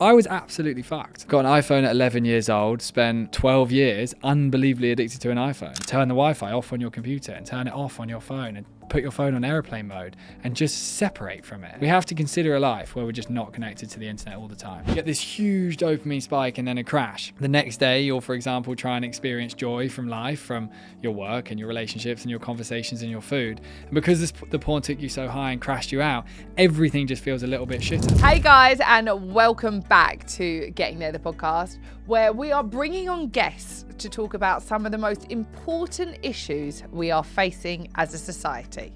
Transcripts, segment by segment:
I was absolutely fucked. Got an iPhone at 11 years old, spent 12 years unbelievably addicted to an iPhone. Turn the Wi-Fi off on your computer and turn it off on your phone and put your phone on airplane mode and just separate from it. We have to consider a life where we're just not connected to the internet all the time. You get this huge dopamine spike and then a crash. The next day, you'll, for example, try and experience joy from life, from your work and your relationships and your conversations and your food. And because the porn took you so high and crashed you out, everything just feels a little bit shitter. Hey guys, and welcome back to Getting There, the podcast, where we are bringing on guests to talk about some of the most important issues we are facing as a society.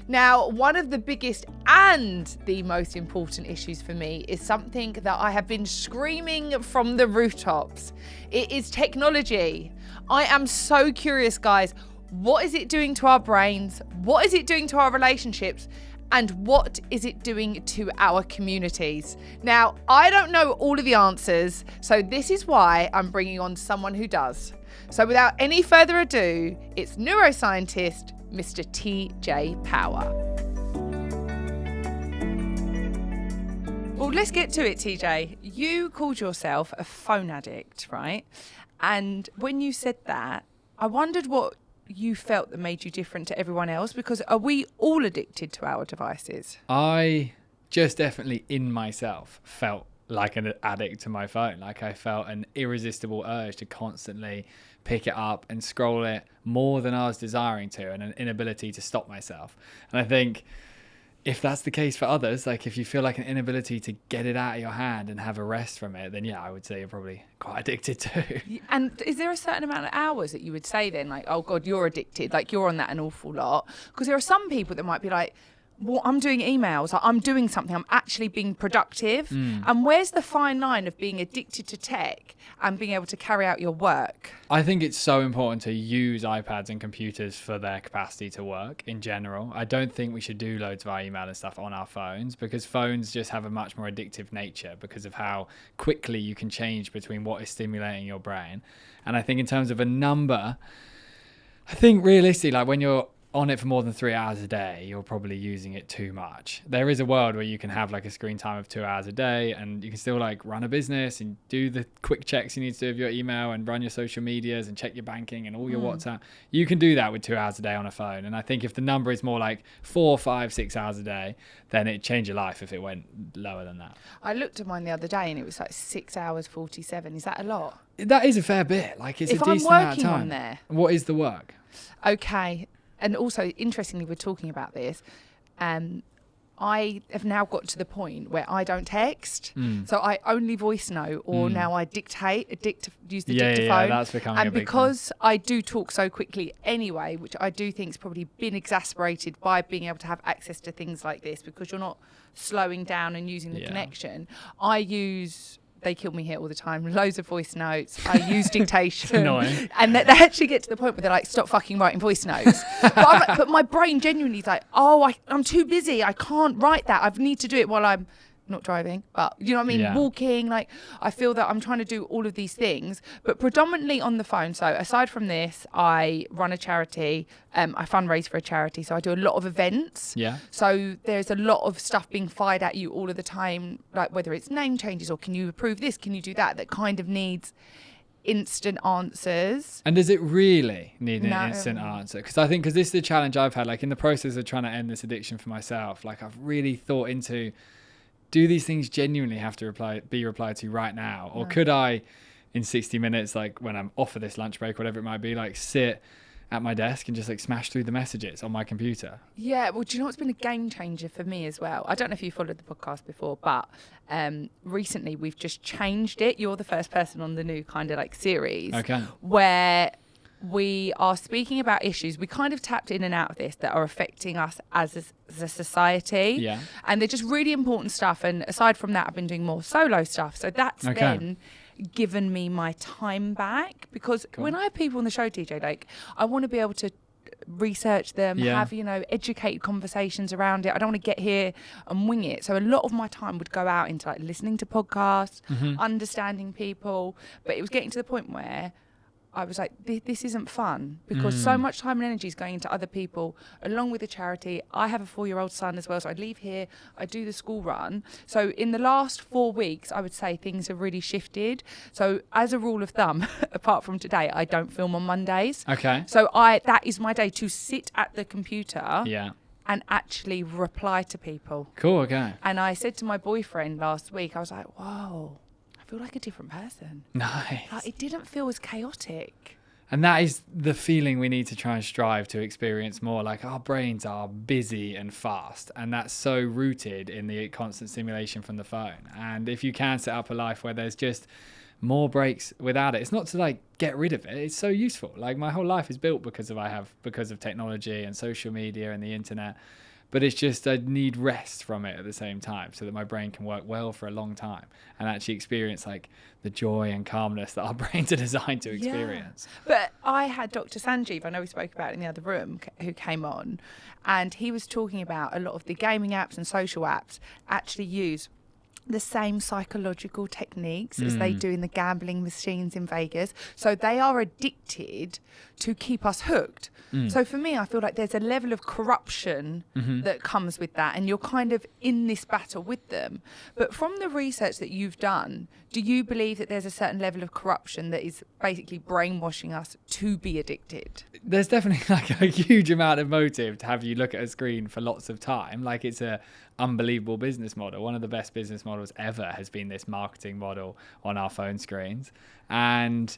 Now, one of the biggest and the most important issues for me is something that I have been screaming from the rooftops. It is technology. I am so curious, guys. What is it doing to our brains? What is it doing to our relationships? And what is it doing to our communities? Now, I don't know all of the answers, so this is why I'm bringing on someone who does. So without any further ado, it's neuroscientist Mr. TJ Power. Well, let's get to it, TJ. You called yourself a phone addict, right? And when you said that, I wondered what you felt that made you different to everyone else, because are we all addicted to our devices? I just definitely in myself felt like an addict to my phone. Like I felt an irresistible urge to constantly pick it up and scroll it more than I was desiring to, and an inability to stop myself. And I think if that's the case for others, like if you feel like an inability to get it out of your hand and have a rest from it, then yeah, I would say you're probably quite addicted too. And is there a certain amount of hours that you would say then, like, oh God, you're addicted, like you're on that an awful lot? Because there are some people that might be like, well, I'm doing emails, like, I'm doing something, I'm actually being productive. And where's the fine line of being addicted to tech and being able to carry out your work? I think it's so important to use iPads and computers for their capacity to work in general. I don't think we should do loads of our email and stuff on our phones, because phones just have a much more addictive nature because of how quickly you can change between what is stimulating your brain. And I think in terms of a number, I think realistically, like when you're on it for more than 3 hours a day, you're probably using it too much. There is a world where you can have like a screen time of 2 hours a day and you can still like run a business and do the quick checks you need to do of your email and run your social medias and check your banking and all your WhatsApp. You can do that with 2 hours a day on a phone. And I think if the number is more like 4, 5, 6 hours a day, then it'd change your life if it went lower than that. I looked at mine the other day and it was like 6 hours 47. Is that a lot? That is a fair bit. Like it's if a decent I'm amount of working time. on there. What is the work? Okay. And also, interestingly, we're talking about this. I have now got to the point where I don't text. So I only voice note, or now I use the dictaphone. Yeah, that's becoming and a big because thing. I do talk so quickly anyway, which I do think has probably been exacerbated by being able to have access to things like this, because you're not slowing down and using the connection. They kill me here all the time. Loads of voice notes. I use dictation. It's annoying. And they actually get to the point where they're like, stop fucking writing voice notes. but my brain genuinely is like, I'm too busy. I can't write that. I need to do it while I'm not driving, but you know what I mean? Yeah. Walking, like I feel that I'm trying to do all of these things, but predominantly on the phone. So aside from this, I run a charity. I fundraise for a charity. So I do a lot of events. Yeah. So there's a lot of stuff being fired at you all of the time, like whether it's name changes or can you approve this, can you do that kind of needs instant answers. And does it really need an instant answer? Because I think, because this is the challenge I've had, like in the process of trying to end this addiction for myself, like I've really thought into, do these things genuinely have to be replied to right now? Or could I, in 60 minutes, like when I'm off of this lunch break, whatever it might be, like sit at my desk and just like smash through the messages on my computer? Yeah, well, do you know what's been a game changer for me as well? I don't know if you followed the podcast before, but recently we've just changed it. You're the first person on the new kind of like series. Okay. Where we are speaking about issues. We kind of tapped in and out of this that are affecting us as a society. Yeah. And they're just really important stuff. And aside from that, I've been doing more solo stuff. So that's then given me my time back. Because when I have people on the show, TJ, like I want to be able to research them, have, educated conversations around it. I don't want to get here and wing it. So a lot of my time would go out into like listening to podcasts, understanding people. But it was getting to the point where I was like, this isn't fun, because so much time and energy is going into other people, along with the charity. I have a 4-year-old son as well, so I leave here, I do the school run. So in the last 4 weeks, I would say things have really shifted. So as a rule of thumb, apart from today, I don't film on Mondays. Okay. So that is my day to sit at the computer. Yeah. And actually reply to people. Cool. Okay. And I said to my boyfriend last week, I was like, whoa, I feel like a different person. Nice. Like, it didn't feel as chaotic. And that is the feeling we need to try and strive to experience more. Like, our brains are busy and fast, and that's so rooted in the constant stimulation from the phone. And if you can set up a life where there's just more breaks without it, it's not to like get rid of it, it's so useful. Like, my whole life is built because of technology and social media and the internet, but it's just I need rest from it at the same time, so that my brain can work well for a long time and actually experience like the joy and calmness that our brains are designed to experience. But I had Dr. Sanjeev, I know we spoke about it in the other room, who came on, and he was talking about a lot of the gaming apps and social apps actually use the same psychological techniques as they do in the gambling machines in Vegas. So they are addicted to keep us hooked. So for me, I feel like there's a level of corruption that comes with that, and you're kind of in this battle with them. But from the research that you've done, do you believe that there's a certain level of corruption that is basically brainwashing us to be addicted? There's definitely like a huge amount of motive to have you look at a screen for lots of time. Like, it's a unbelievable business model. One of the best business models ever has been this marketing model on our phone screens. And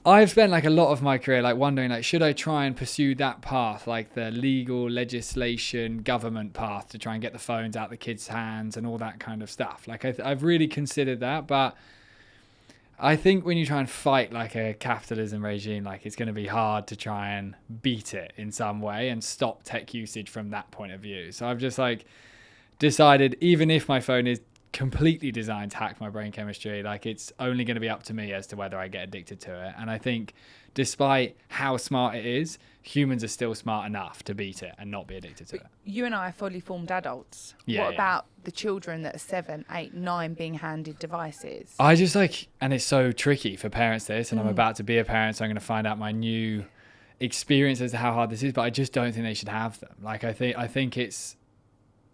I've spent like a lot of my career like wondering, like, should I try and pursue that path, like the legal legislation government path, to try and get the phones out the kids' hands and all that kind of stuff. Like, I've really considered that, but I think when you try and fight like a capitalism regime, like, it's going to be hard to try and beat it in some way and stop tech usage from that point of view. So I've just like decided, even if my phone is completely designed to hack my brain chemistry, like, it's only going to be up to me as to whether I get addicted to it. And I think despite how smart it is, humans are still smart enough to beat it and not be addicted to it. You and I are fully formed adults. Yeah, what about the children that are 7, 8, 9 being handed devices? I just like, and it's so tricky for parents this, and I'm about to be a parent, so I'm going to find out my new experience as to how hard this is, but I just don't think they should have them. Like, I think it's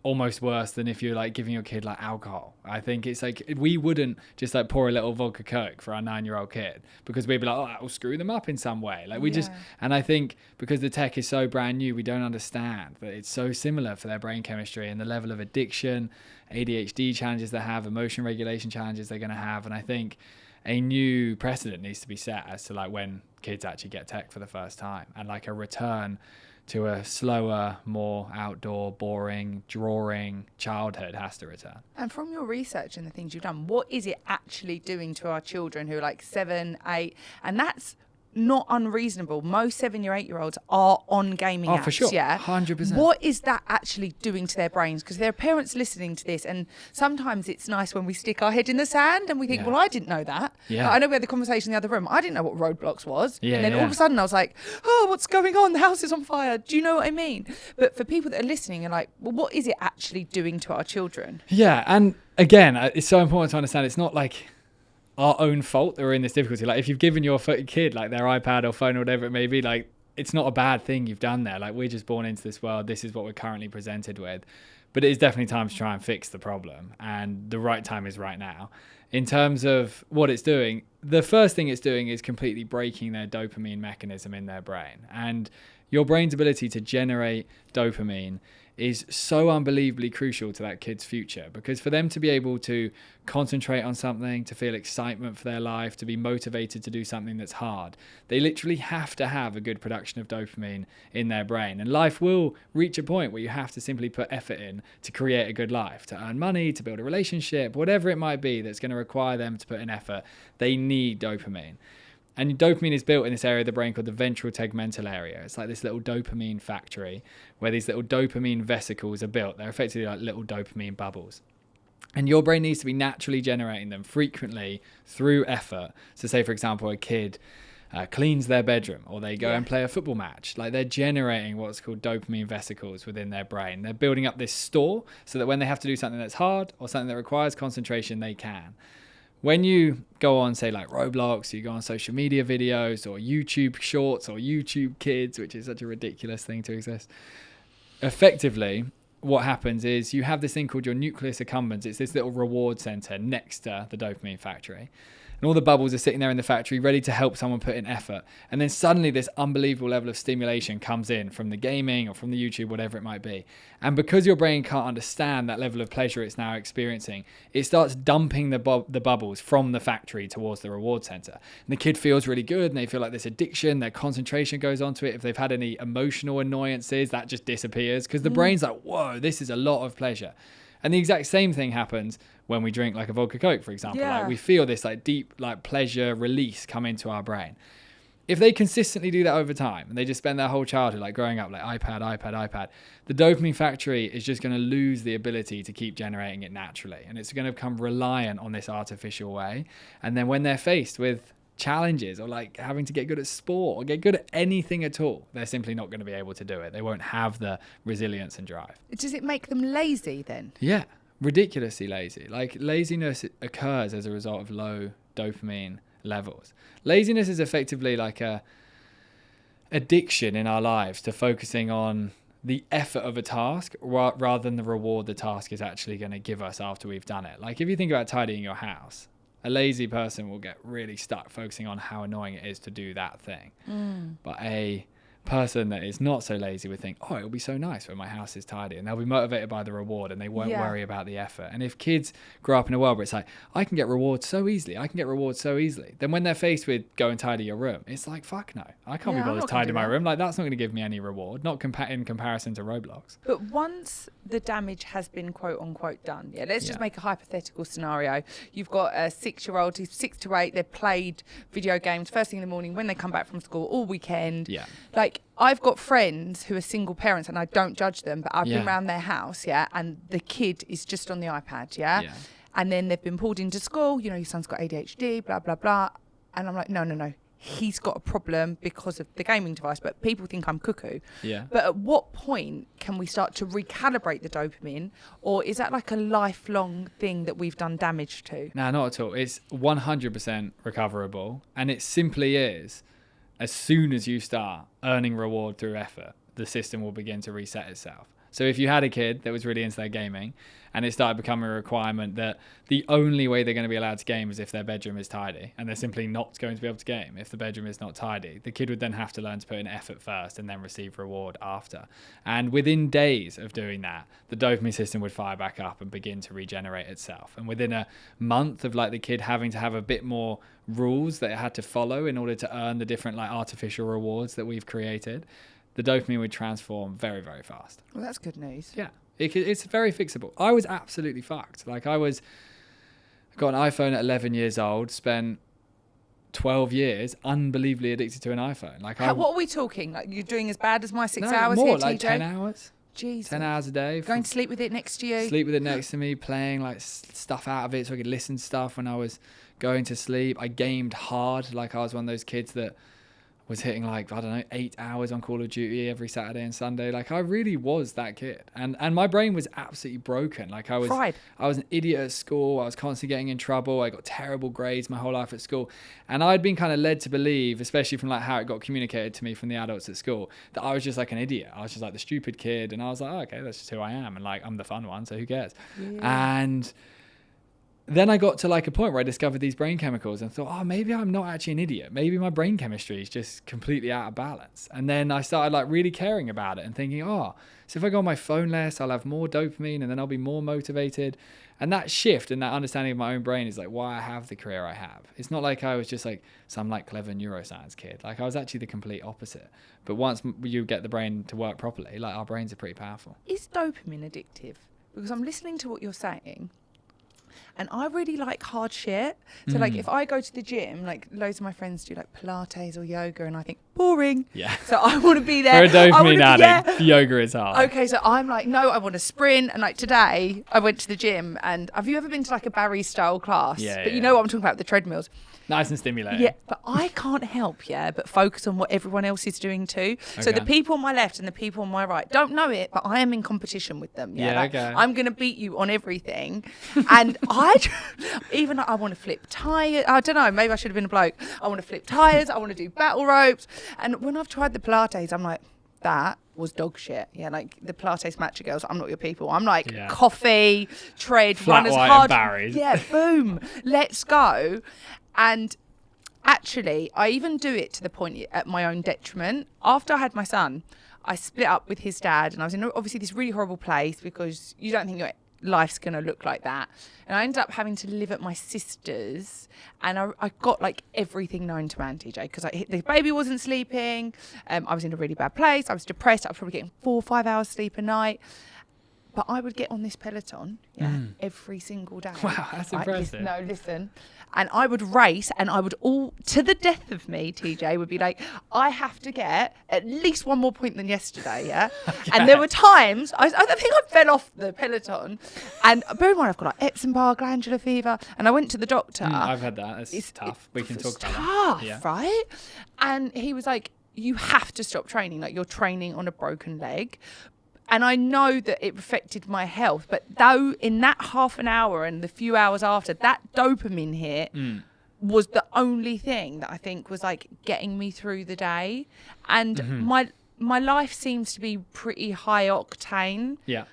almost worse than if you're like giving your kid like alcohol. I think it's like, we wouldn't just like pour a little vodka Coke for our 9-year-old kid, because we'd be like, oh, that will screw them up in some way. Like, we just, and I think because the tech is so brand new, we don't understand that it's so similar for their brain chemistry and the level of addiction, ADHD challenges they have, emotion regulation challenges they're going to have. And I think a new precedent needs to be set as to like when kids actually get tech for the first time, and like a return to a slower, more outdoor, boring, drawing childhood has to return. And from your research and the things you've done, what is it actually doing to our children who are like 7, 8? And that's not unreasonable. Most 7-year, 8-year-olds are on gaming apps. Oh, for sure. Yeah, 100%. What is that actually doing to their brains? Because there are parents listening to this, and sometimes it's nice when we stick our head in the sand and we think, well, I didn't know that. Yeah. Like, I know we had the conversation in the other room. I didn't know what Roblox was. Yeah, and then all of a sudden I was like, oh, what's going on? The house is on fire. Do you know what I mean? But for people that are listening, are like, well, what is it actually doing to our children? Yeah, and again, it's so important to understand it's not like our own fault that we're in this difficulty. Like, if you've given your kid like their iPad or phone or whatever it may be, like, it's not a bad thing you've done there. Like, we're just born into this world. This is what we're currently presented with. But it is definitely time to try and fix the problem. And the right time is right now. In terms of what it's doing, the first thing it's doing is completely breaking their dopamine mechanism in their brain. And your brain's ability to generate dopamine is so unbelievably crucial to that kid's future, because for them to be able to concentrate on something, to feel excitement for their life, to be motivated to do something that's hard, they literally have to have a good production of dopamine in their brain. And life will reach a point where you have to simply put effort in to create a good life, to earn money, to build a relationship, whatever it might be that's going to require them to put in effort. They need dopamine. And dopamine is built in this area of the brain called the ventral tegmental area. It's like this little dopamine factory where these little dopamine vesicles are built. They're effectively like little dopamine bubbles. And your brain needs to be naturally generating them frequently through effort. So say, for example, a kid cleans their bedroom, or they go and play a football match. Like, they're generating what's called dopamine vesicles within their brain. They're building up this store so that when they have to do something that's hard or something that requires concentration, they can. when you go on, say, like Roblox, you go on social media videos or YouTube Shorts or YouTube Kids, which is such a ridiculous thing to exist. Effectively, what happens is you have this thing called your nucleus accumbens. It's this little reward center next to the dopamine factory. And all the bubbles are sitting there in the factory ready to help someone put in effort. And then suddenly this unbelievable level of stimulation comes in from the gaming or from the YouTube, whatever it might be. And because your brain can't understand that level of pleasure it's now experiencing, it starts dumping the bubbles from the factory towards the reward center. And the kid feels really good and they feel like this addiction, their concentration goes onto it. If they've had any emotional annoyances, that just disappears because the brain's like, whoa, this is a lot of pleasure. And the exact same thing happens when we drink like a vodka Coke, for example. Yeah. Like we feel this like deep like pleasure release come into our brain. If they consistently do that over time and they just spend their whole childhood like growing up like iPad, the dopamine factory is just going to lose the ability to keep generating it naturally. And it's going to become reliant on this artificial way. And then when they're faced with challenges or like having to get good at sport or get good at anything at all, they're simply not going to be able to do it. They won't have the resilience and drive. Does it make them lazy then? Yeah, ridiculously lazy. Like laziness occurs as a result of low dopamine levels. Laziness is effectively like a addiction in our lives to focusing on the effort of a task rather than the reward the task is actually going to give us after we've done it. Like if you think about tidying your house, a lazy person will get really stuck focusing on how annoying it is to do that thing. But a person that is not so lazy would think, oh, it'll be so nice when my house is tidy, and they'll be motivated by the reward and they won't worry about the effort. And if kids grow up in a world where it's like, I can get rewards so easily, then when they're faced with go and tidy your room, it's like, fuck no, I can't be bothered to tidy my room. Like that's not going to give me any reward, not in comparison to Roblox. But once the damage has been quote unquote done, let's just make a hypothetical scenario. You've got a 6-year-old who's 6 to 8, they've played video games first thing in the morning when they come back from school all weekend. Like I've got friends who are single parents and I don't judge them, but I've been around their house, and the kid is just on the iPad, and then they've been pulled into school, you know, your son's got ADHD, blah, blah, blah. And I'm like, no. He's got a problem because of the gaming device, but people think I'm cuckoo. But at what point can we start to recalibrate the dopamine, or is that like a lifelong thing that we've done damage to? No, not at all. It's 100% recoverable, and it simply is. As soon as you start earning reward through effort, the system will begin to reset itself. So if you had a kid that was really into their gaming and it started becoming a requirement that the only way they're going to be allowed to game is if their bedroom is tidy, and they're simply not going to be able to game if the bedroom is not tidy, the kid would then have to learn to put in effort first and then receive reward after. And within days of doing that, the dopamine system would fire back up and begin to regenerate itself. And within a month of like the kid having to have a bit more rules that it had to follow in order to earn the different like artificial rewards that we've created, the dopamine would transform very, very fast. Well, that's good news. Yeah, it's very fixable. I was absolutely fucked. Like I got an iPhone at 11 years old, spent 12 years unbelievably addicted to an iPhone. Like what are we talking? Like you're doing as bad as my 6 hours more, here, like TJ? 10 hours. Jesus. 10 hours a day. Going to sleep with it next to you? Sleep with it next to me, playing like stuff out of it so I could listen to stuff when I was going to sleep. I gamed hard. Like I was one of those kids that was hitting like, I don't know, 8 hours on Call of Duty every Saturday and Sunday. Like I really was that kid. And my brain was absolutely broken. Like I was an idiot at school. I was constantly getting in trouble. I got terrible grades my whole life at school. And I'd been kind of led to believe, especially from like how it got communicated to me from the adults at school, that I was just like an idiot. I was just like the stupid kid. And I was like, oh, okay, that's just who I am. And like, I'm the fun one, so who cares? And then I got to like a point where I discovered these brain chemicals and thought, oh, maybe I'm not actually an idiot. Maybe my brain chemistry is just completely out of balance. And then I started like really caring about it and thinking, oh, so if I go on my phone less, I'll have more dopamine and then I'll be more motivated. And that shift and that understanding of my own brain is like why I have the career I have. It's not like I was just like some like clever neuroscience kid. Like I was actually the complete opposite. But once you get the brain to work properly, like our brains are pretty powerful. Is dopamine addictive? Because I'm listening to what you're saying. And I really like hard shit. So like if I go to the gym, like loads of my friends do like Pilates or yoga, and I think, boring. Yeah. So I want to be there. For a dopamine addict, yoga is hard. Okay, so I'm like, no, I want to sprint. And like today, I went to the gym. And have you ever been to like a Barry style class? Yeah. But you know what I'm talking about, the treadmills. Nice and stimulating. Yeah, but I can't help, but focus on what everyone else is doing too. So the people on my left and the people on my right don't know it, but I am in competition with them. I'm going to beat you on everything. And I want to flip tires. I don't know, maybe I should have been a bloke. I want to flip tires. I want to do battle ropes. And when I've tried the Pilates, I'm like, that was dog shit. Yeah, like the Pilates matcha girls, I'm not your people. I'm like coffee, tread, flat run as white hard. And Barry's. Yeah, boom, let's go. And actually, I even do it to the point at my own detriment. After I had my son, I split up with his dad, and I was in obviously this really horrible place because you don't think your life's going to look like that. And I ended up having to live at my sister's, and I got like everything known to man, TJ, because the baby wasn't sleeping. I was in a really bad place. I was depressed. I was probably getting 4 or 5 hours sleep a night. But I would get on this Peloton every single day. Wow, that's impressive. Listen. And I would race, and I would to the death of me, TJ, would be like, I have to get at least one more point than yesterday, Okay. And there were times, I think I fell off the Peloton. And bear in mind, I've got like Epstein-Barr, glandular fever. And I went to the doctor. I've had that. It's tough. We can talk about that. It's tough, right? And he was like, you have to stop training. Like, you're training on a broken leg. And I know that it affected my health, but though in that half an hour and the few hours after, that dopamine hit was the only thing that I think was like getting me through the day. And my life seems to be pretty high octane. Yeah.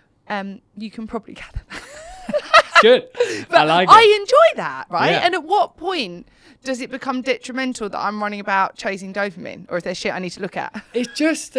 You can probably gather that. It's good. But I like it. I enjoy that, right? Yeah. And at what point does it become detrimental that I'm running about chasing dopamine? Or is there shit I need to look at? It's just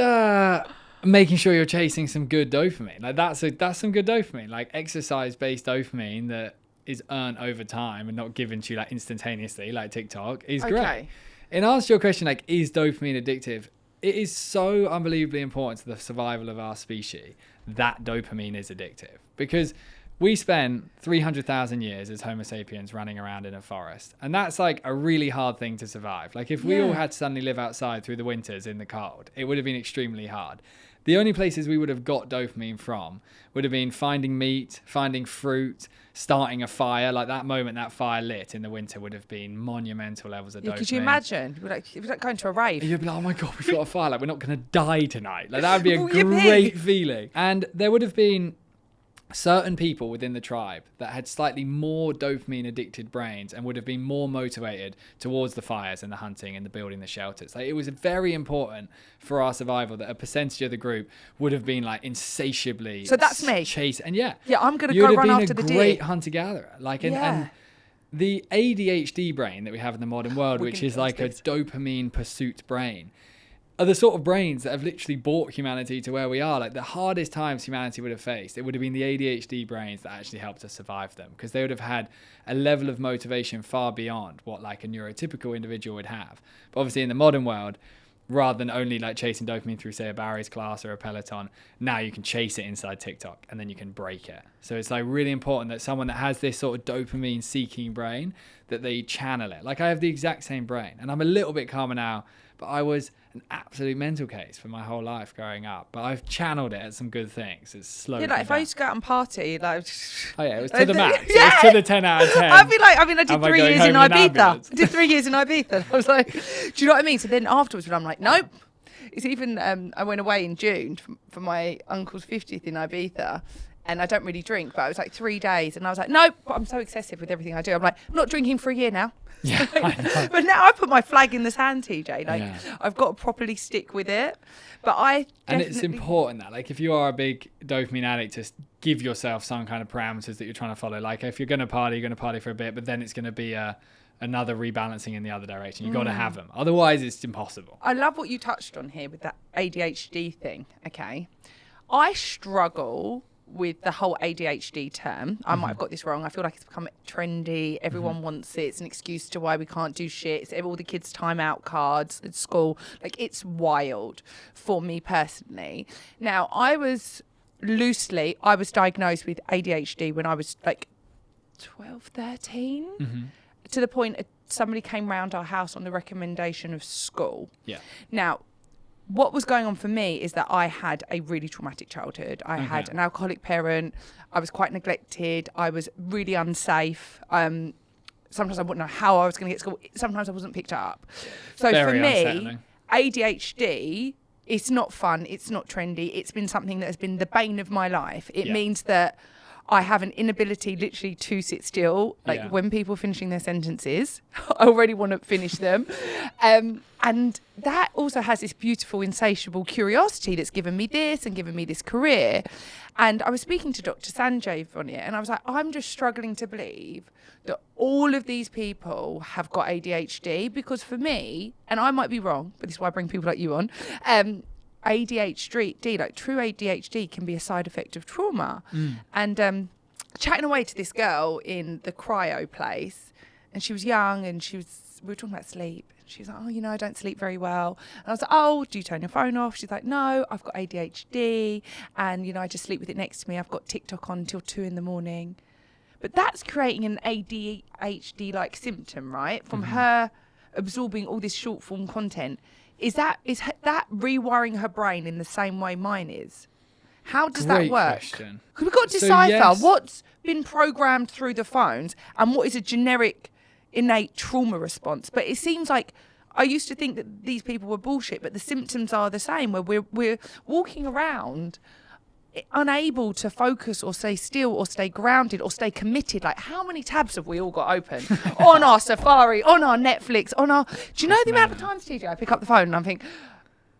making sure you're chasing some good dopamine. Like that's some good dopamine. Like exercise-based dopamine that is earned over time and not given to you like instantaneously, like TikTok, is great. In answer to your question, like, is dopamine addictive? It is so unbelievably important to the survival of our species that dopamine is addictive, because we spent 300,000 years as Homo sapiens running around in a forest. And that's like a really hard thing to survive. Like if we all had to suddenly live outside through the winters in the cold, it would have been extremely hard. The only places we would have got dopamine from would have been finding meat, finding fruit, starting a fire. Like that moment that fire lit in the winter would have been monumental levels of dopamine. Could you imagine? It was like going to a rave. You'd be like, oh my God, we've got a fire. Like we're not going to die tonight. Like that would be a great feeling. And there would have been certain people within the tribe that had slightly more dopamine addicted brains and would have been more motivated towards the fires and the hunting and the building the shelters. Like it was very important for our survival that a percentage of the group would have been like insatiably so that's me chase. And I'm gonna go run after the deer. You would have been a great hunter-gatherer. Like and the ADHD brain that we have in the modern world, which is like a dopamine pursuit brain, are the sort of brains that have literally brought humanity to where we are. Like the hardest times humanity would have faced, it would have been the ADHD brains that actually helped us survive them, because they would have had a level of motivation far beyond what like a neurotypical individual would have. But obviously in the modern world, rather than only like chasing dopamine through say a Barry's class or a Peloton, now you can chase it inside TikTok and then you can break it. So it's like really important that someone that has this sort of dopamine seeking brain, that they channel it. Like I have the exact same brain and I'm a little bit calmer now, but I was an absolute mental case for my whole life growing up. But I've channeled it at some good things. It's slow. Yeah, like if I used to go out and party, like it was to the max. It was to the 10 out of 10. I did 3 years in Ibiza. I did 3 years in Ibiza. I was like, do you know what I mean? So then afterwards, when I'm like, nope. It's even I went away in June for my uncle's 50th in Ibiza. And I don't really drink, but it was like 3 days. And I was like, nope, but I'm so excessive with everything I do. I'm like, I'm not drinking for a year now. Yeah, I know. But now I put my flag in the sand, TJ. Like, I've got to properly stick with it. But and it's important that, like, if you are a big dopamine addict, just give yourself some kind of parameters that you're trying to follow. Like, if you're going to party for a bit, but then it's going to be another rebalancing in the other direction. You've got to have them. Otherwise, it's impossible. I love what you touched on here with that ADHD thing, okay? I struggle with the whole ADHD term. I might have got this wrong. I feel like it's become trendy. Everyone wants it. It's an excuse to why we can't do shit. It's all the kids' timeout cards at school. Like, it's wild for me personally. Now, I was diagnosed with ADHD when I was like 12, 13. to the point somebody came round our house on the recommendation of school. Yeah. Now, what was going on for me is that I had a really traumatic childhood. I had an alcoholic parent. I was quite neglected. I was really unsafe. Sometimes I wouldn't know how I was going to get to school. Sometimes I wasn't picked up. So Very for me, unsettling. ADHD, it's not fun. It's not trendy. It's been something that has been the bane of my life. It means that I have an inability literally to sit still. Like when people are finishing their sentences, I already want to finish them. And that also has this beautiful, insatiable curiosity that's given me this and given me this career. And I was speaking to Dr. Sanjay on it, and I was like, I'm just struggling to believe that all of these people have got ADHD, because for me, and I might be wrong, but this is why I bring people like you on, ADHD, like true ADHD, can be a side effect of trauma. And chatting away to this girl in the cryo place, and she was young, and we were talking about sleep. She was like, oh, I don't sleep very well. And I was like, oh, do you turn your phone off? She's like, no, I've got ADHD, and I just sleep with it next to me. I've got TikTok on until 2 a.m. But that's creating an ADHD-like symptom, right? From her absorbing all this short form content. Is that rewiring her brain in the same way mine is? How does that work? Question. Because we've got to decipher what's been programmed through the phones and what is a generic innate trauma response. But it seems like I used to think that these people were bullshit, but the symptoms are the same, where we're walking around unable to focus or stay still or stay grounded or stay committed. Like, how many tabs have we all got open on our Safari, on our Netflix, on our... Do you know the amount of times, TJ, I pick up the phone and I think,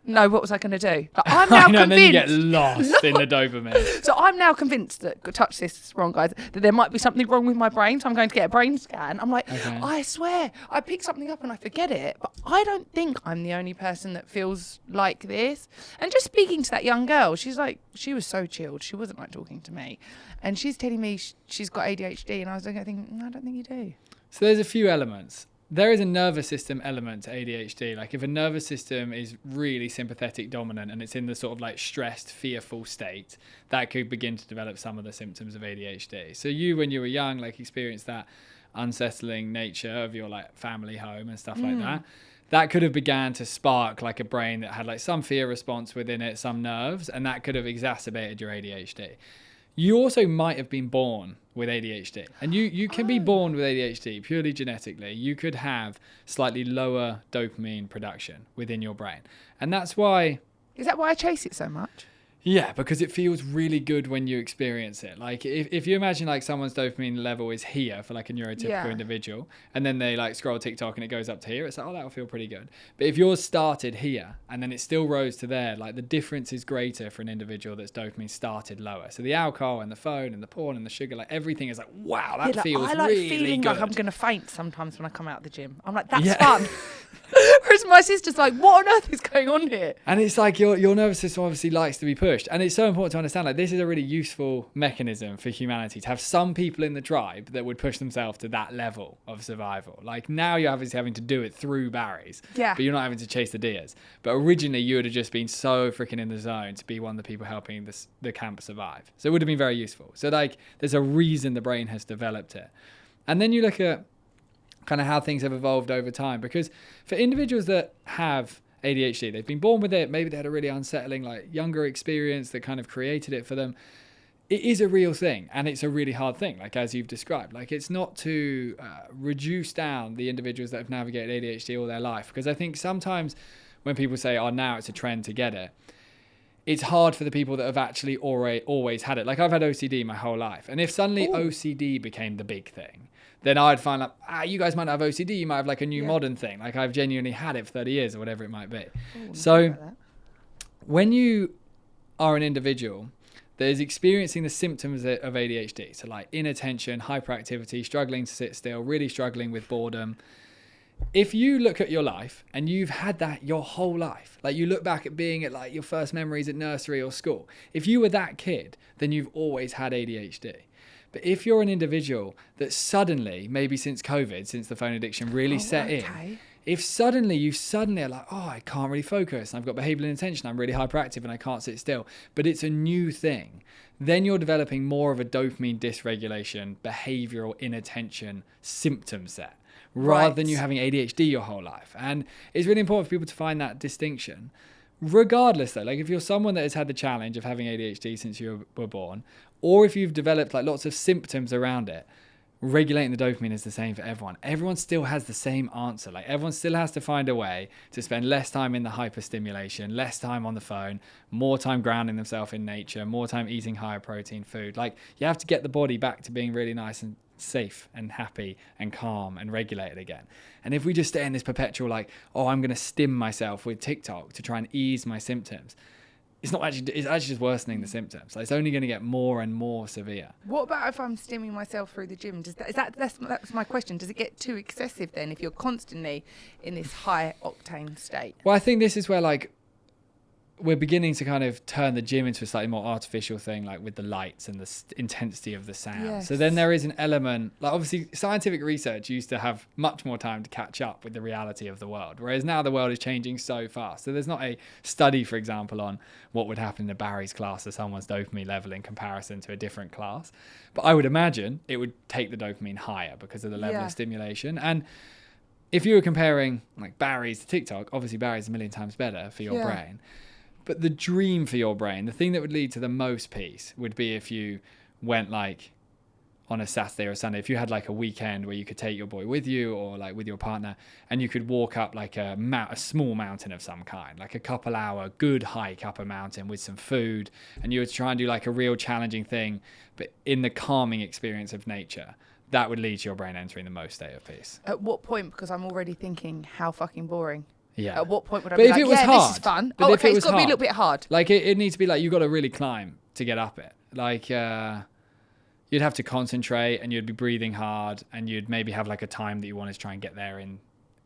no, what was I going to do? Like, I'm now convinced. And then you get lost in the dopamine. So I'm now convinced that, touch this wrong, guys, that there might be something wrong with my brain. So I'm going to get a brain scan. I'm like, I swear, I pick something up and I forget it. But I don't think I'm the only person that feels like this. And just speaking to that young girl, she's like, she was so chilled. She wasn't like talking to me. And she's telling me she's got ADHD. And I was thinking, no, I don't think you do. So there's a few elements. There is a nervous system element to ADHD. Like, if a nervous system is really sympathetic dominant and it's in the sort of like stressed, fearful state, that could begin to develop some of the symptoms of ADHD. So you, when you were young, like, experienced that unsettling nature of your like family home and stuff like that. That could have began to spark like a brain that had like some fear response within it, some nerves, and that could have exacerbated your ADHD. You also might have been born with ADHD, and you can be born with ADHD purely genetically. You could have slightly lower dopamine production within your brain, and that's why... Is that why I chase it so much? Yeah, because it feels really good when you experience it. Like, if you imagine like someone's dopamine level is here for like a neurotypical individual, and then they like scroll TikTok and it goes up to here, it's like, oh, that'll feel pretty good. But if yours started here and then it still rose to there, like the difference is greater for an individual that's dopamine started lower. So the alcohol and the phone and the porn and the sugar, like everything is like, wow, that feels I like really feeling good. like I'm going to faint sometimes when I come out of the gym. I'm like, that's fun. Whereas my sister's like, what on earth is going on here? And it's like your nervous system obviously likes to be pushed. And it's so important to understand, like, this is a really useful mechanism for humanity, to have some people in the tribe that would push themselves to that level of survival. Like, now you're obviously having to do it through Barry's, but you're not having to chase the deers. But originally you would have just been so freaking in the zone to be one of the people helping the camp survive. So it would have been very useful. So like, there's a reason the brain has developed it. And then you look at kind of how things have evolved over time, because for individuals that have ADHD, they've been born with it, maybe they had a really unsettling like younger experience that kind of created it for them. It is a real thing, and it's a really hard thing, like as you've described. Like, it's not to reduce down the individuals that have navigated ADHD all their life, because I think sometimes when people say, oh, now it's a trend to get it, it's hard for the people that have actually always had it. Like, I've had OCD my whole life, and if suddenly OCD became the big thing, then I'd find like, you guys might not have OCD, you might have like a new modern thing. Like, I've genuinely had it for 30 years or whatever it might be. So when you are an individual that is experiencing the symptoms of ADHD, so like inattention, hyperactivity, struggling to sit still, really struggling with boredom, if you look at your life and you've had that your whole life, like you look back at being at like your first memories at nursery or school, if you were that kid, then you've always had ADHD. But if you're an individual that suddenly, maybe since COVID, since the phone addiction really set in, if suddenly you are like, oh, I can't really focus, and I've got behavioural inattention, I'm really hyperactive and I can't sit still, but it's a new thing, then you're developing more of a dopamine dysregulation, behavioural inattention symptom set. rather than you having ADHD your whole life. And it's really important for people to find that distinction. Regardless though, like if you're someone that has had the challenge of having ADHD since you were born, or if you've developed like lots of symptoms around it, regulating the dopamine is the same for everyone. Everyone still has the same answer. Like everyone still has to find a way to spend less time in the hyperstimulation, less time on the phone, more time grounding themselves in nature, more time eating higher protein food. Like you have to get the body back to being really nice and safe and happy and calm and regulated again. And if we just stay in this perpetual like, oh, I'm going to stim myself with TikTok to try and ease my symptoms, it's actually just worsening the symptoms. Like, it's only going to get more and more severe. What about if I'm stimming myself through the gym? That's my question. Does it get too excessive then if you're constantly in this high octane state? Well, I think this is where like we're beginning to kind of turn the gym into a slightly more artificial thing, like with the lights and the intensity of the sound. Yes. So then there is an element, like obviously scientific research used to have much more time to catch up with the reality of the world, whereas now the world is changing so fast. So there's not a study, for example, on what would happen in Barry's class or someone's dopamine level in comparison to a different class. But I would imagine it would take the dopamine higher because of the level of stimulation. And if you were comparing like Barry's to TikTok, obviously Barry's a million times better for your brain. But the dream for your brain, the thing that would lead to the most peace would be if you went like on a Saturday or a Sunday, if you had like a weekend where you could take your boy with you or like with your partner and you could walk up like a small mountain of some kind, like a couple hour good hike up a mountain with some food, and you would try and do like a real challenging thing, but in the calming experience of nature. That would lead to your brain entering the most state of peace. At what point? Because I'm already thinking, how fucking boring. Yeah. At what point would I but be if like, it was yeah, hard, this is fun. But Oh, if okay, it it's got to be a little bit hard. Like it needs to be like, you got to really climb to get up it. Like you'd have to concentrate and you'd be breathing hard and you'd maybe have like a time that you want to try and get there in.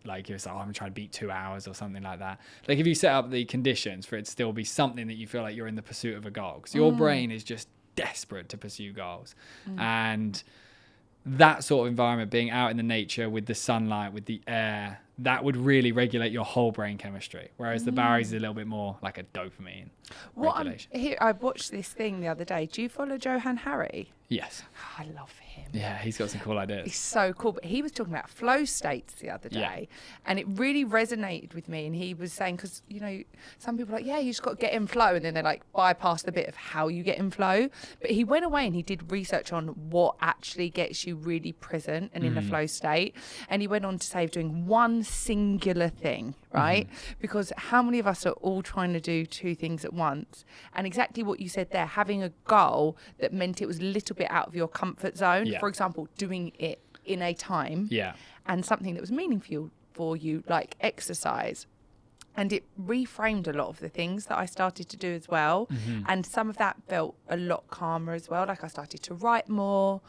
Like you're like, oh, I'm trying to beat 2 hours or something like that. Like if you set up the conditions for it to still be something that you feel like you're in the pursuit of a goal, because your brain is just desperate to pursue goals. And that sort of environment, being out in the nature with the sunlight, with the air, that would really regulate your whole brain chemistry. Whereas the Barry's is a little bit more like a dopamine regulation. I watched this thing the other day. Do you follow Johan Harry? Yes. I love him. Yeah, he's got some cool ideas. He's so cool. But he was talking about flow states the other day, and it really resonated with me. And he was saying, because, you know, some people are like, yeah, you just got to get in flow. And then they like bypass the bit of how you get in flow. But he went away and he did research on what actually gets you really present and in a flow state. And he went on to say doing one singular thing, right? Because how many of us are all trying to do two things at once? And exactly what you said there, having a goal that meant it was a little bit out of your comfort zone. For example, doing it in a time and something that was meaningful for you, like exercise. And it reframed a lot of the things that I started to do as well. And some of that felt a lot calmer as well. Like I started to write more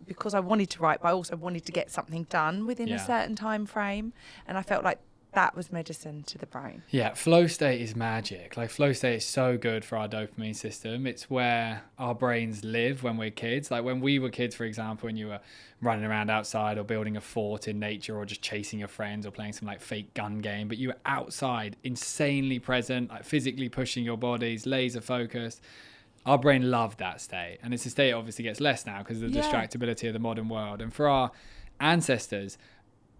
because I wanted to write, but I also wanted to get something done within a certain time frame. And I felt like that was medicine to the brain. Yeah, flow state is magic. Like flow state is so good for our dopamine system. It's where our brains live when we're kids. Like when we were kids, for example, and you were running around outside or building a fort in nature or just chasing your friends or playing some like fake gun game, but you were outside, insanely present, like physically pushing your bodies, laser focused. Our brain loved that state. And it's a state that obviously gets less now because of the distractibility of the modern world. And for our ancestors,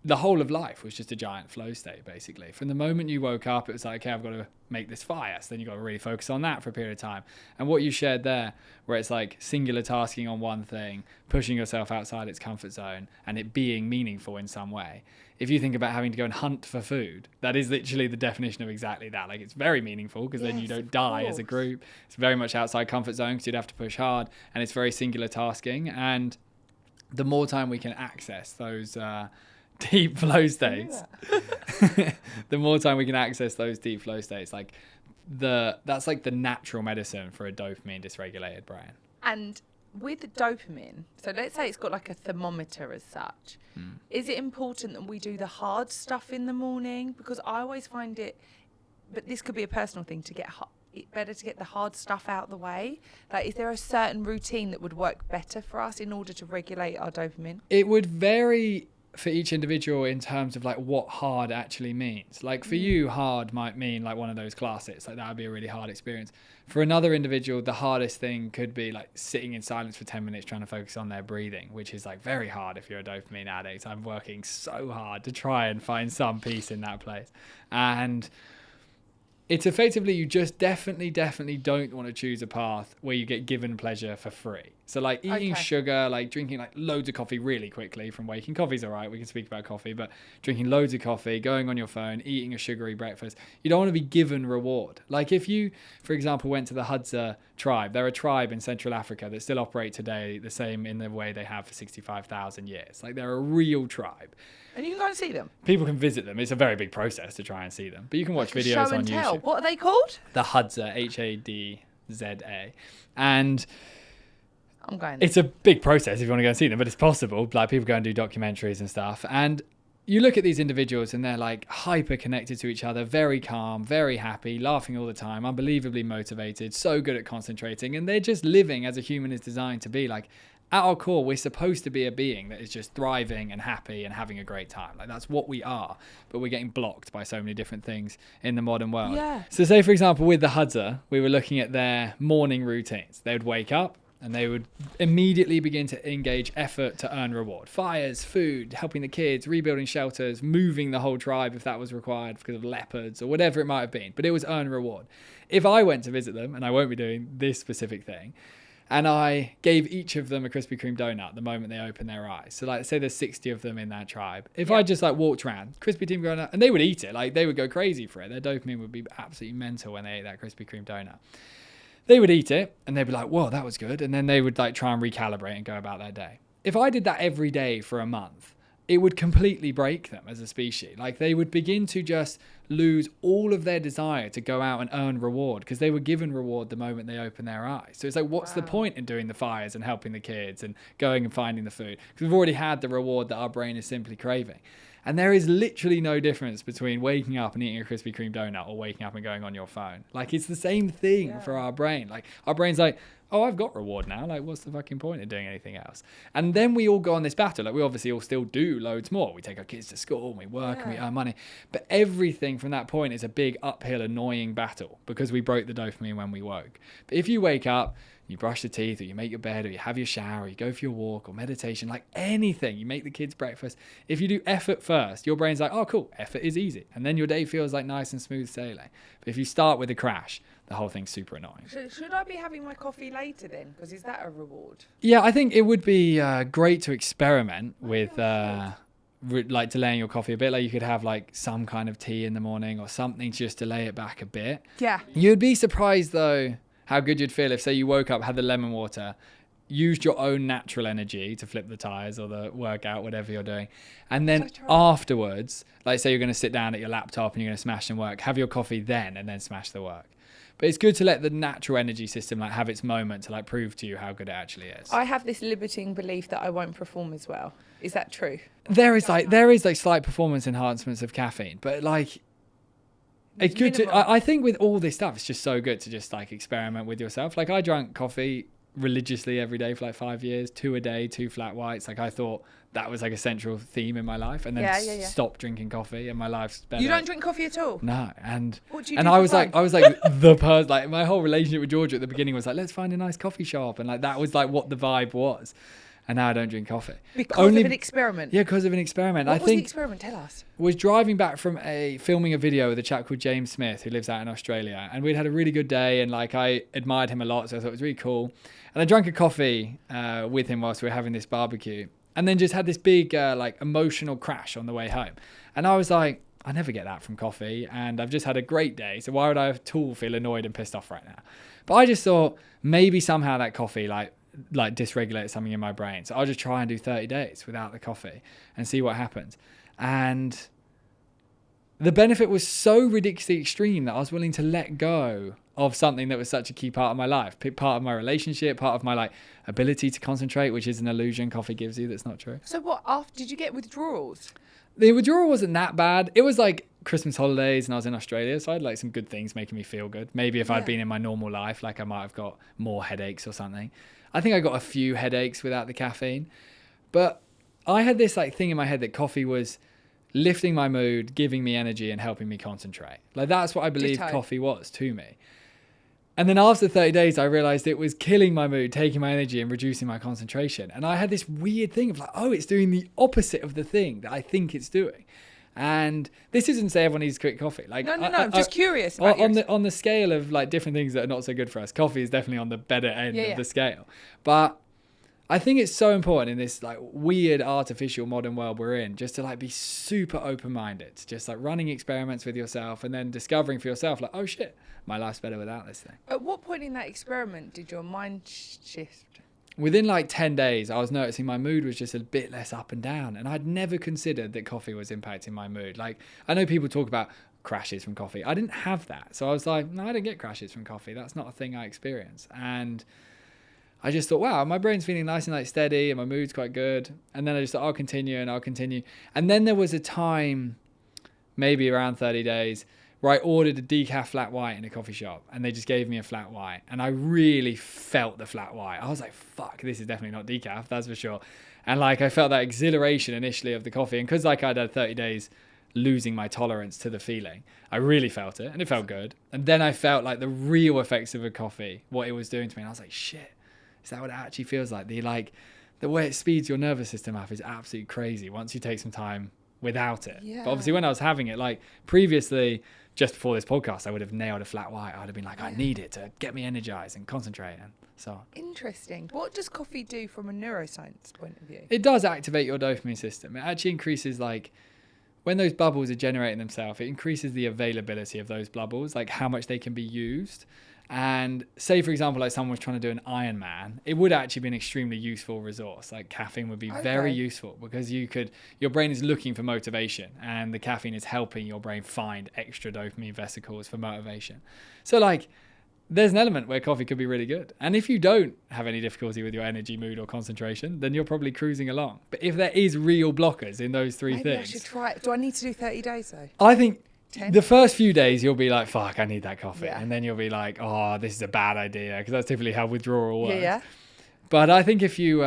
the whole of life was just a giant flow state, basically. From the moment you woke up, it was like, okay, I've got to make this fire. So then you've got to really focus on that for a period of time. And what you shared there, where it's like singular tasking on one thing, pushing yourself outside its comfort zone, and it being meaningful in some way. If you think about having to go and hunt for food, that is literally the definition of exactly that. Like, it's very meaningful because then you don't die as a group. It's very much outside comfort zone because you'd have to push hard, and it's very singular tasking. And the more time we can access those deep flow states, the more time we can access those deep flow states, like that's like the natural medicine for a dopamine dysregulated brain. And with dopamine, so let's say it's got like a thermometer as such, is it important that we do the hard stuff in the morning? Because I always find it, but this could be a personal thing, to get better to get the hard stuff out of the way. Like, is there a certain routine that would work better for us in order to regulate our dopamine? It would vary for each individual in terms of like what hard actually means. Like for you, hard might mean like one of those classes, like that would be a really hard experience. For another individual, the hardest thing could be like sitting in silence for 10 minutes trying to focus on their breathing, which is like very hard if you're a dopamine addict. I'm working so hard to try and find some peace in that place. And it's effectively, you just definitely don't want to choose a path where you get given pleasure for free. So like eating sugar, like drinking like loads of coffee really quickly from waking. Coffee's all right, we can speak about coffee, but drinking loads of coffee, going on your phone, eating a sugary breakfast, you don't want to be given reward. Like if you, for example, went to the Hadza tribe, they're a tribe in Central Africa that still operate today the same in the way they have for 65,000 years. Like they're a real tribe. And you can go and see them. People can visit them. It's a very big process to try and see them. But you can watch videos on YouTube. What are they called? The Hadza, Hadza. And I'm going. It's a big process if you want to go and see them, but it's possible. Like people go and do documentaries and stuff. And you look at these individuals and they're like hyper connected to each other, very calm, very happy, laughing all the time, unbelievably motivated, so good at concentrating. And they're just living as a human is designed to be. Like, at our core, we're supposed to be a being that is just thriving and happy and having a great time. Like that's what we are, but we're getting blocked by so many different things in the modern world. Yeah. So say, for example, with the Hadza, we were looking at their morning routines. They would wake up and they would immediately begin to engage effort to earn reward. Fires, food, helping the kids, rebuilding shelters, moving the whole tribe if that was required because of leopards or whatever it might have been. But it was earn reward. If I went to visit them, and I won't be doing this specific thing, and I gave each of them a Krispy Kreme donut the moment they opened their eyes. So like, say there's 60 of them in that tribe. If I just like walked around, Krispy Kreme donut, and they would eat it, like they would go crazy for it. Their dopamine would be absolutely mental when they ate that Krispy Kreme donut. They would eat it and they'd be like, whoa, that was good. And then they would like try and recalibrate and go about their day. If I did that every day for a month, it would completely break them as a species. Like they would begin to just lose all of their desire to go out and earn reward because they were given reward the moment they opened their eyes. So it's like, what's the point in doing the fires and helping the kids and going and finding the food? Because we've already had the reward that our brain is simply craving. And there is literally no difference between waking up and eating a Krispy Kreme donut or waking up and going on your phone. Like it's the same thing for our brain. Like our brain's like, oh, I've got reward now. Like, what's the fucking point of doing anything else? And then we all go on this battle. Like, we obviously all still do loads more. We take our kids to school and we work and we earn money. But everything from that point is a big uphill, annoying battle because we broke the dopamine when we woke. But if you wake up, you brush your teeth, or you make your bed, or you have your shower, or you go for your walk, or meditation, like anything, you make the kids breakfast. If you do effort first, your brain's like, oh, cool, effort is easy. And then your day feels like nice and smooth sailing. But if you start with a crash, the whole thing's super annoying. Should I be having my coffee later then? Because is that a reward? Yeah, I think it would be great to experiment with like delaying your coffee a bit. Like you could have like some kind of tea in the morning or something to just delay it back a bit. Yeah. You'd be surprised though how good you'd feel if, say, you woke up, had the lemon water, used your own natural energy to flip the tires or the workout, whatever you're doing. And then afterwards, like say you're going to sit down at your laptop and you're going to smash some work, have your coffee then and then smash the work. But it's good to let the natural energy system like have its moment to like prove to you how good it actually is. I have this limiting belief that I won't perform as well. Is that true? There is like slight performance enhancements of caffeine, but like it's good to, I think with all this stuff, it's just so good to just like experiment with yourself. Like I drank coffee religiously every day for like 5 years, 2 a day, 2 flat whites. Like I thought that was like a central theme in my life, and then stopped drinking coffee and my life's better. You don't drink coffee at all? No. And what do you and do I was fun? like the person, like my whole relationship with Georgia at the beginning was like, let's find a nice coffee shop, and like that was like what the vibe was. And now I don't drink coffee. Because of an experiment? Yeah, because of an experiment. What was the experiment? Tell us. Was driving back from filming a video with a chap called James Smith who lives out in Australia, and we'd had a really good day, and like I admired him a lot, so I thought it was really cool. And I drank a coffee with him whilst we were having this barbecue, and then just had this big like emotional crash on the way home. And I was like, I never get that from coffee, and I've just had a great day, so why would I at all feel annoyed and pissed off right now? But I just thought maybe somehow that coffee like dysregulate something in my brain. So I'll just try and do 30 days without the coffee and see what happens. And the benefit was so ridiculously extreme that I was willing to let go of something that was such a key part of my life, part of my relationship, part of my like ability to concentrate, which is an illusion coffee gives you that's not true. So what, after did you get withdrawals? The withdrawal wasn't that bad. It was like Christmas holidays and I was in Australia, so I had like some good things making me feel good. Maybe if I'd been in my normal life, like I might have got more headaches or something. I think I got a few headaches without the caffeine, but I had this like thing in my head that coffee was lifting my mood, giving me energy and helping me concentrate. Like that's what I believe coffee was to me. And then after 30 days, I realized it was killing my mood, taking my energy and reducing my concentration. And I had this weird thing of like, oh, it's doing the opposite of the thing that I think it's doing. And this isn't to say everyone needs to quit coffee. Like, no. I'm just curious. On the scale of like different things that are not so good for us, coffee is definitely on the better end of the scale. But I think it's so important in this like weird artificial modern world we're in, just to like be super open-minded, just like running experiments with yourself and then discovering for yourself like, oh shit, my life's better without this thing. At what point in that experiment did your mind shift? Within like 10 days, I was noticing my mood was just a bit less up and down. And I'd never considered that coffee was impacting my mood. Like, I know people talk about crashes from coffee. I didn't have that. So I was like, no, I don't get crashes from coffee. That's not a thing I experience. And I just thought, wow, my brain's feeling nice and like steady and my mood's quite good. And then I just thought, I'll continue. And then there was a time, maybe around 30 days, where I ordered a decaf flat white in a coffee shop and they just gave me a flat white. And I really felt the flat white. I was like, fuck, this is definitely not decaf, that's for sure. And like, I felt that exhilaration initially of the coffee. And because like I'd had 30 days losing my tolerance to the feeling, I really felt it and it felt good. And then I felt like the real effects of a coffee, what it was doing to me. And I was like, shit, is that what it actually feels like? The way it speeds your nervous system up is absolutely crazy once you take some time without it. Yeah. But obviously when I was having it, like previously, just before this podcast, I would have nailed a flat white. I would have been like, I need it to get me energized and concentrate and so on. Interesting. What does coffee do from a neuroscience point of view? It does activate your dopamine system. It actually increases like, when those bubbles are generating themselves, it increases the availability of those bubbles, like how much they can be used. And say, for example, like someone was trying to do an Ironman, it would actually be an extremely useful resource. Like caffeine would be very useful because your brain is looking for motivation and the caffeine is helping your brain find extra dopamine vesicles for motivation. So like there's an element where coffee could be really good. And if you don't have any difficulty with your energy, mood or concentration, then you're probably cruising along. But if there is real blockers in those three things. I should try it. Do I need to do 30 days though? I think 10? The first few days you'll be like, fuck, I need that coffee. Yeah. And then you'll be like, oh, this is a bad idea. Because that's typically how withdrawal works. Yeah. But I think if you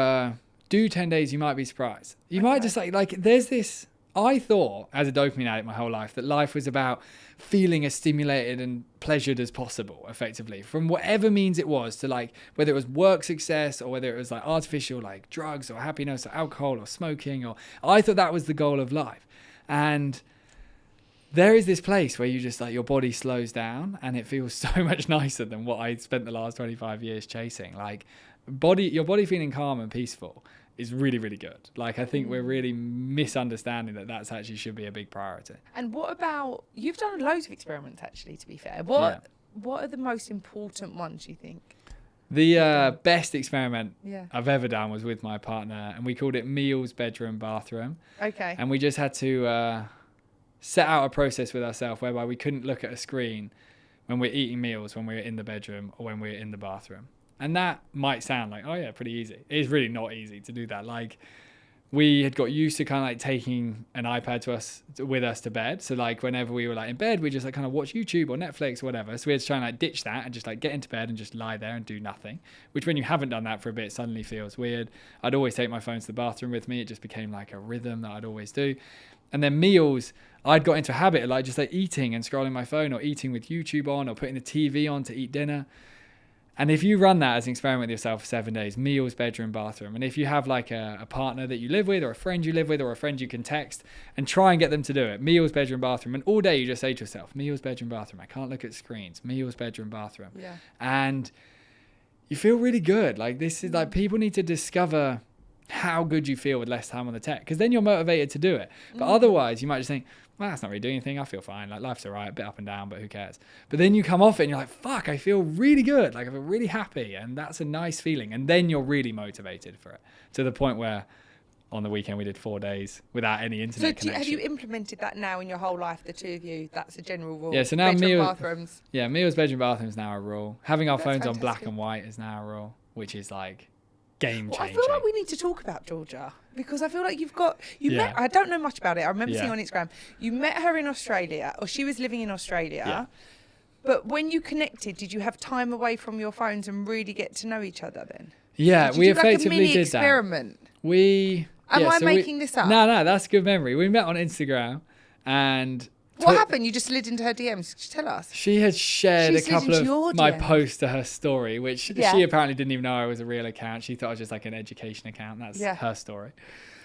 do 10 days, you might be surprised. You might just like, there's this, I thought as a dopamine addict my whole life that life was about feeling as stimulated and pleasured as possible, effectively, from whatever means it was, to like whether it was work success or whether it was like artificial like drugs or happiness or alcohol or smoking, or I thought that was the goal of life. And there is this place where you just like your body slows down and it feels so much nicer than what I spent the last 25 years chasing. Like your body feeling calm and peaceful is really, really good. Like I think we're really misunderstanding that that's actually should be a big priority. And what about, you've done loads of experiments actually, to be fair. What are the most important ones you think? The best experiment I've ever done was with my partner, and we called it meals, bedroom, bathroom. Okay. And we just had to set out a process with ourselves whereby we couldn't look at a screen when we're eating meals, when we're in the bedroom or when we're in the bathroom. And that might sound like, oh yeah, pretty easy. It's really not easy to do that. Like we had got used to kind of like taking an iPad with us to bed. So like whenever we were like in bed, we just like kind of watch YouTube or Netflix or whatever. So we had to try and like ditch that and just like get into bed and just lie there and do nothing, which when you haven't done that for a bit suddenly feels weird. I'd always take my phone to the bathroom with me. It just became like a rhythm that I'd always do. And then meals, I'd got into a habit of like just like eating and scrolling my phone or eating with YouTube on or putting the TV on to eat dinner. And if you run that as an experiment with yourself for 7 days, meals, bedroom, bathroom, and if you have like a partner that you live with or a friend you live with or a friend you can text and try and get them to do it, meals, bedroom, bathroom, and all day you just say to yourself, meals, bedroom, bathroom, I can't look at screens, meals, bedroom, bathroom. Yeah. And you feel really good. Like this is like people need to discover how good you feel with less time on the tech, because then you're motivated to do it. But otherwise you might just think, well, that's not really doing anything. I feel fine. Like life's all right, a bit up and down, but who cares? But then you come off it and you're like, fuck, I feel really good. Like I feel really happy. And that's a nice feeling. And then you're really motivated for it, to the point where on the weekend we did 4 days without any internet connection. Have you implemented that now in your whole life, the two of you? That's a general rule. Yeah, so now bathrooms. Yeah, meals, bedroom, bathrooms now a rule. Having our phones on black and white is now a rule, which is like game changing. I feel like we need to talk about Georgia, because I feel like you met, I don't know much about it. I remember seeing on Instagram, you met her in Australia, or she was living in Australia. Yeah. But when you connected, did you have time away from your phones and really get to know each other then? Yeah, we effectively did experiment? that. Am I making this up? No, that's a good memory. We met on Instagram and... What happened? You just slid into her DMs. Just tell us. She had shared a couple of my posts to her story, which she apparently didn't even know I was a real account. She thought I was just like an education account. That's her story.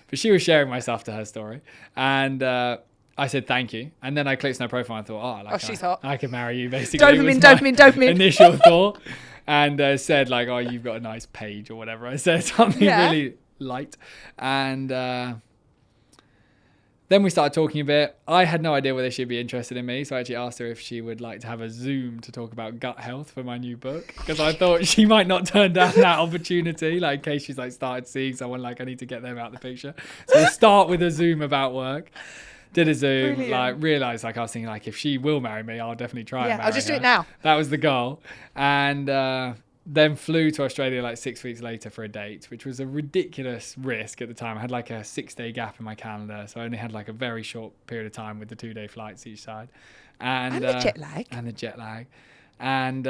But she was sharing my stuff to her story. And I said, thank you. And then I clicked on her profile and thought, she's hot. I can marry you, basically. Dopamine. Initial thought. And said, like, oh, you've got a nice page or whatever. I said something really light. And... then we started talking a bit. I had no idea whether she'd be interested in me, so I actually asked her if she would like to have a Zoom to talk about gut health for my new book, because I thought she might not turn down that opportunity, like in case she's like started seeing someone, like I need to get them out the picture. So we'll start with a Zoom about work. Did a Zoom, like realised, like I was thinking, like if she will marry me, I'll definitely try. Yeah, I'll just do it now. That was the goal, and then flew to Australia like 6 weeks later for a date, which was a ridiculous risk at the time. I had like a 6-day gap in my calendar, so I only had like a very short period of time with the 2-day flights each side. And the jet lag. And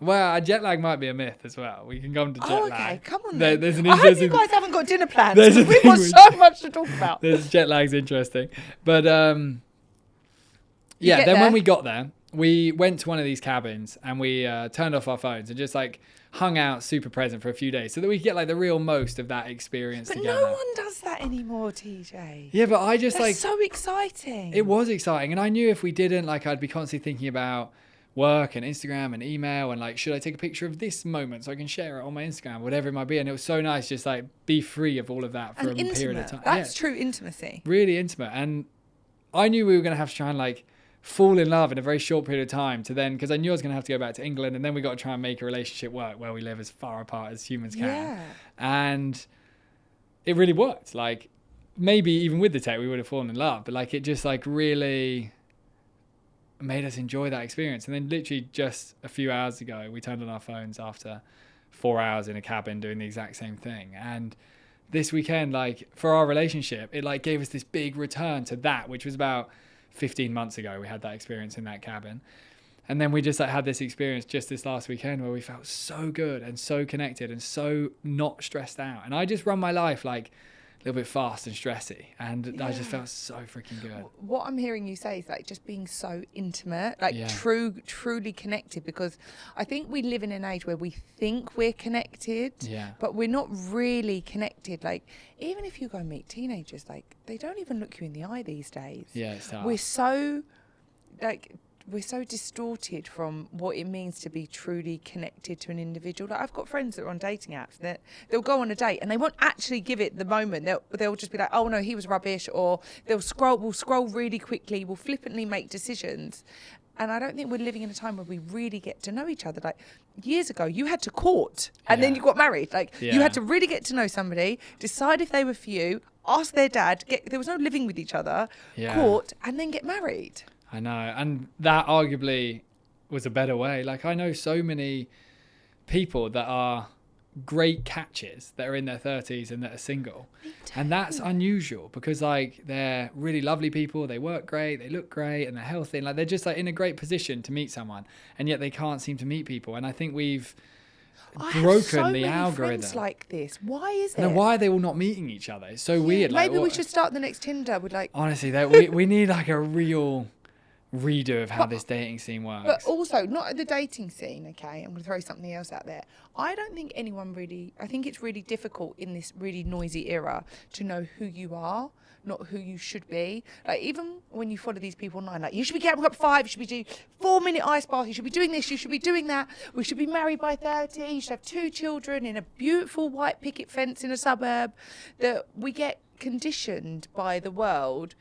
well, jet lag might be a myth as well. We can go on to jet lag. Okay, come on then. There's an I hope you guys haven't got dinner plans. We've got so much to talk about. Jet lag's interesting. But then when we got there, we went to one of these cabins and we turned off our phones and just like hung out super present for a few days so that we could get like the real most of that experience together. But no one does that anymore, TJ. Yeah, but I just That's so exciting. It was exciting. And I knew if we didn't, like I'd be constantly thinking about work and Instagram and email and like, should I take a picture of this moment so I can share it on my Instagram, whatever it might be. And it was so nice just like be free of all of that for a period of time. That's true intimacy. Really intimate. And I knew we were going to have to try and like fall in love in a very short period of time to then, because I knew I was going to have to go back to England, and then we got to try and make a relationship work where we live as far apart as humans can. Yeah. And it really worked. Like maybe even with the tech we would have fallen in love, but like it just like really made us enjoy that experience. And then literally just a few hours ago we turned on our phones after 4 hours in a cabin doing the exact same thing. And this weekend, like for our relationship, it like gave us this big return to that, which was about 15 months ago. We had that experience in that cabin, and then we just like had this experience just this last weekend where we felt so good and so connected and so not stressed out. And I just run my life like a little bit fast and stressy, and I just felt so freaking good. What I'm hearing you say is like just being so intimate, like truly connected, because I think we live in an age where we think we're connected, but we're not really connected. Like even if you go meet teenagers, like they don't even look you in the eye these days. Yeah, it's tough. We're so distorted from what it means to be truly connected to an individual. Like I've got friends that are on dating apps that they'll go on a date and they won't actually give it the moment. They'll just be like, oh no, he was rubbish, or we'll scroll really quickly, we'll flippantly make decisions. And I don't think we're living in a time where we really get to know each other. Like years ago, you had to court and then you got married. Like you had to really get to know somebody, decide if they were for you, ask their dad, there was no living with each other, court, and then get married. I know, and that arguably was a better way. Like I know so many people that are great catches that are in their 30s and that are single, and that's unusual because like they're really lovely people, they work great, they look great, and they're healthy, and like they're just like in a great position to meet someone, and yet they can't seem to meet people. And I think we've broken the algorithm. Friends like this. Why is it? No, why are they all not meeting each other? It's so weird. Maybe we should start the next Tinder with like. Honestly, we need like a real redo of how this dating scene works. But also, not the dating scene, okay? I'm going to throw something else out there. I don't think I think it's really difficult in this really noisy era to know who you are, not who you should be. Like, even when you follow these people online, like, you should be getting up at 5, you should be doing 4-minute ice bath, you should be doing this, you should be doing that, we should be married by 30, you should have 2 children in a beautiful white picket fence in a suburb. That we get conditioned by the world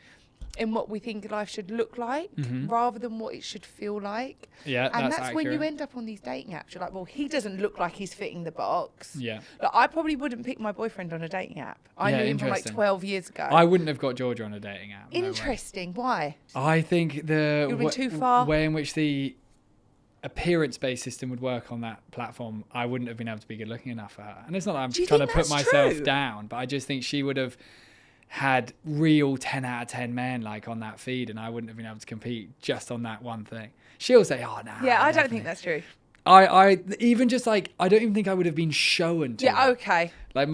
in what we think life should look like, rather than what it should feel like. Yeah, and that's accurate. when you end up on these dating apps. You're like, well, he doesn't look like he's fitting the box. Yeah. Like, I probably wouldn't pick my boyfriend on a dating app. I knew him from like 12 years ago. I wouldn't have got Georgia on a dating app. Interesting. Why? I think the too far. way in which the appearance-based system would work on that platform, I wouldn't have been able to be good looking enough for her. And it's not that I'm trying to put myself down, but I just think she would have had real 10 out of 10 men like on that feed, and I wouldn't have been able to compete just on that one thing. She'll say, oh no. Yeah, I don't think that's true. I even just like, I don't even think I would have been shown to Yeah, it. okay. Like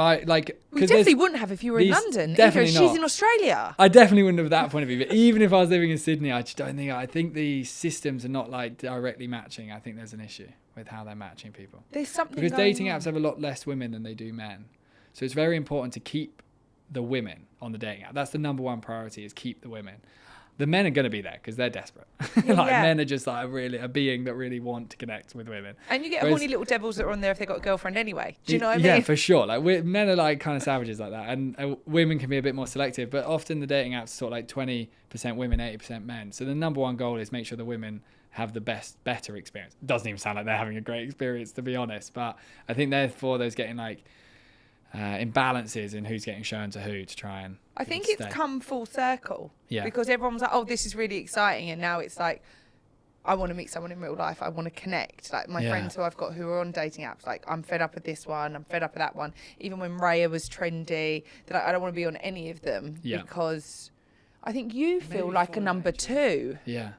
We definitely wouldn't have if you were in London. Definitely She's not. in Australia. I definitely wouldn't have that point of view. But even if I was living in Sydney, I just don't think. I think the systems are not like directly matching. I think there's an issue with how they're matching people. There's something Because going dating on. apps have a lot less women than they do men, so it's very important to keep the women on the dating app. That's the number one priority: is keep the women. The men are going to be there because they're desperate. Men are just like a being that really want to connect with women. And you get horny little devils that are on there if they've got a girlfriend anyway. Do you know what I mean? Yeah, for sure. Like men are like kind of savages like that, and women can be a bit more selective. But often the dating apps are sort of like 20% women, 80% men. So the number one goal is make sure the women have the better experience. It doesn't even sound like they're having a great experience, to be honest. But I think therefore there's getting like imbalances in who's getting shown to who to try and. I think it's come full circle. Yeah. Because everyone's like, oh, this is really exciting. And now it's like, I want to meet someone in real life. I want to connect. Like my friends who I've got who are on dating apps, like I'm fed up with this one. I'm fed up with that one. Even when Raya was trendy, that I don't want to be on any of them because I think you feel like a number two. Yeah.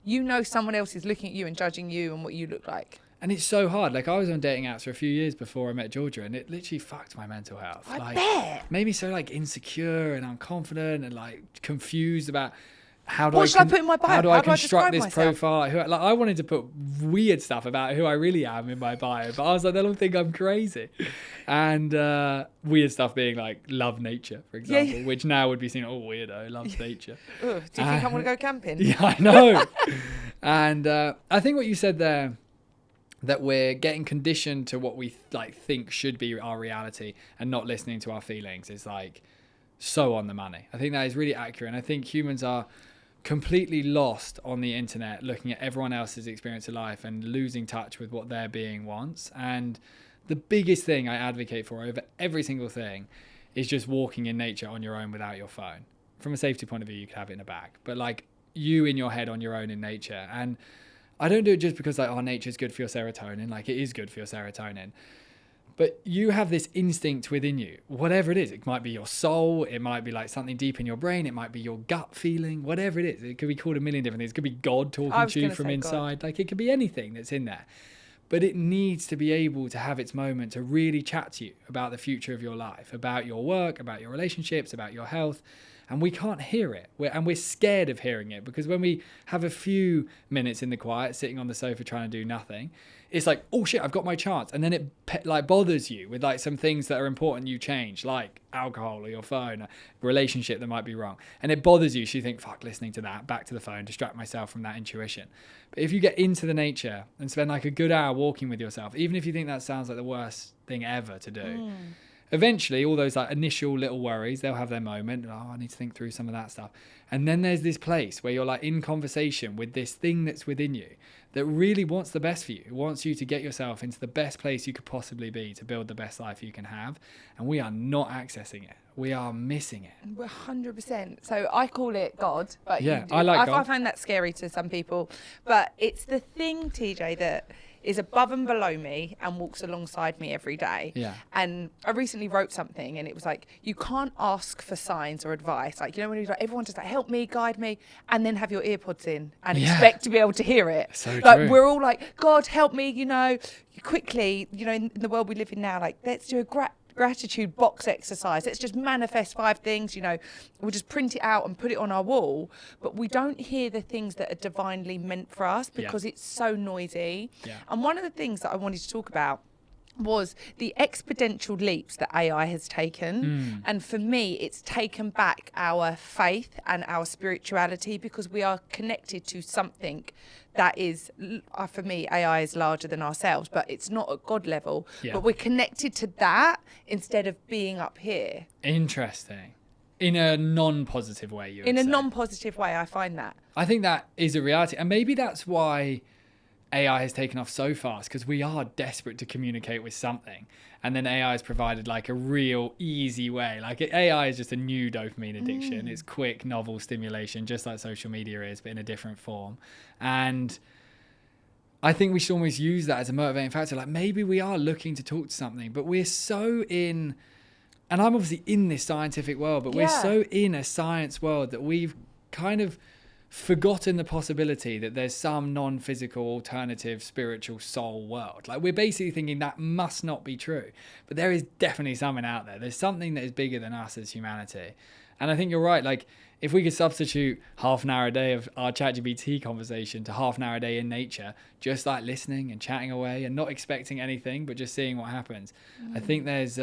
You know someone else is looking at you and judging you and what you look like. And it's so hard. Like I was on dating apps for a few years before I met Georgia, and it literally fucked my mental health. I bet. Made me so like insecure and unconfident and like confused about how do What should I put in my bio? How do How I do I construct describe this myself? profile? Like I wanted to put weird stuff about who I really am in my bio, but I was like, they don't think I'm crazy. And weird stuff being like love nature, for example, which now would be seen, oh, weirdo, loves nature. Ugh, do you think I want to go camping? Yeah, I know. And I think what you said there, that we're getting conditioned to what we like think should be our reality and not listening to our feelings is like so on the money. I think that is really accurate. And I think humans are completely lost on the internet looking at everyone else's experience of life and losing touch with what their being wants. And the biggest thing I advocate for over every single thing is just walking in nature on your own without your phone. From a safety point of view, you could have it in a bag, but like you in your head on your own in nature. And I don't do it just because like, oh, nature's good for your serotonin. Like it is good for your serotonin. But you have this instinct within you, whatever it is. It might be your soul. It might be like something deep in your brain. It might be your gut feeling, whatever it is. It could be called a million different things. It could be God talking to you from inside. God. Like it could be anything that's in there. But it needs to be able to have its moment to really chat to you about the future of your life, about your work, about your relationships, about your health. And we can't hear it. We're scared of hearing it because when we have a few minutes in the quiet, sitting on the sofa trying to do nothing, it's like, oh shit, I've got my chance. And then it like bothers you with like some things that are important you change, like alcohol or your phone, a relationship that might be wrong. And it bothers you. So you think, fuck, listening to that, back to the phone, distract myself from that intuition. But if you get into the nature and spend like a good hour walking with yourself, even if you think that sounds like the worst thing ever to do, eventually all those like initial little worries, they'll have their moment. Oh, I need to think through some of that stuff. And then there's this place where you're like in conversation with this thing that's within you that really wants the best for you. It wants you to get yourself into the best place you could possibly be to build the best life you can have. And we are not accessing it. We are missing it. We're 100%. So I call it God. But yeah, I like God. I find that scary to some people. But it's the thing, TJ, that is above and below me and walks alongside me every day. Yeah. And I recently wrote something and it was like, you can't ask for signs or advice. Like, you know, when you're like, everyone just like, help me, guide me, and then have your earpods in and expect to be able to hear it. So like true. we're all like, God, help me, you know, quickly, you know, in the world we live in now, like, let's do a gratitude box exercise. Let's just manifest 5 things, you know, we'll just print it out and put it on our wall, but we don't hear the things that are divinely meant for us because it's so noisy. And one of the things that I wanted to talk about was the exponential leaps that AI has taken. And for me, it's taken back our faith and our spirituality because we are connected to something that is, for me, AI is larger than ourselves, but it's not at God level. But we're connected to that instead of being up here. Interesting. In a non-positive way, you would In a say. non-positive way, I find that. I think that is a reality. And maybe that's why AI has taken off so fast, because we are desperate to communicate with something. And then AI has provided like a real easy way. Like AI is just a new dopamine addiction. It's quick, novel stimulation, just like social media is, but in a different form. And I think we should almost use that as a motivating factor. Like maybe we are looking to talk to something, but we're so in, and I'm obviously in this scientific world, but we're so in a science world that we've kind of forgotten the possibility that there's some non-physical alternative spiritual soul world. Like, we're basically thinking that must not be true, but there is definitely something out there. There's something that is bigger than us as humanity. And I think you're right. Like, if we could substitute half an hour a day of our ChatGPT conversation to half an hour a day in nature, just like listening and chatting away and not expecting anything, but just seeing what happens, I think there's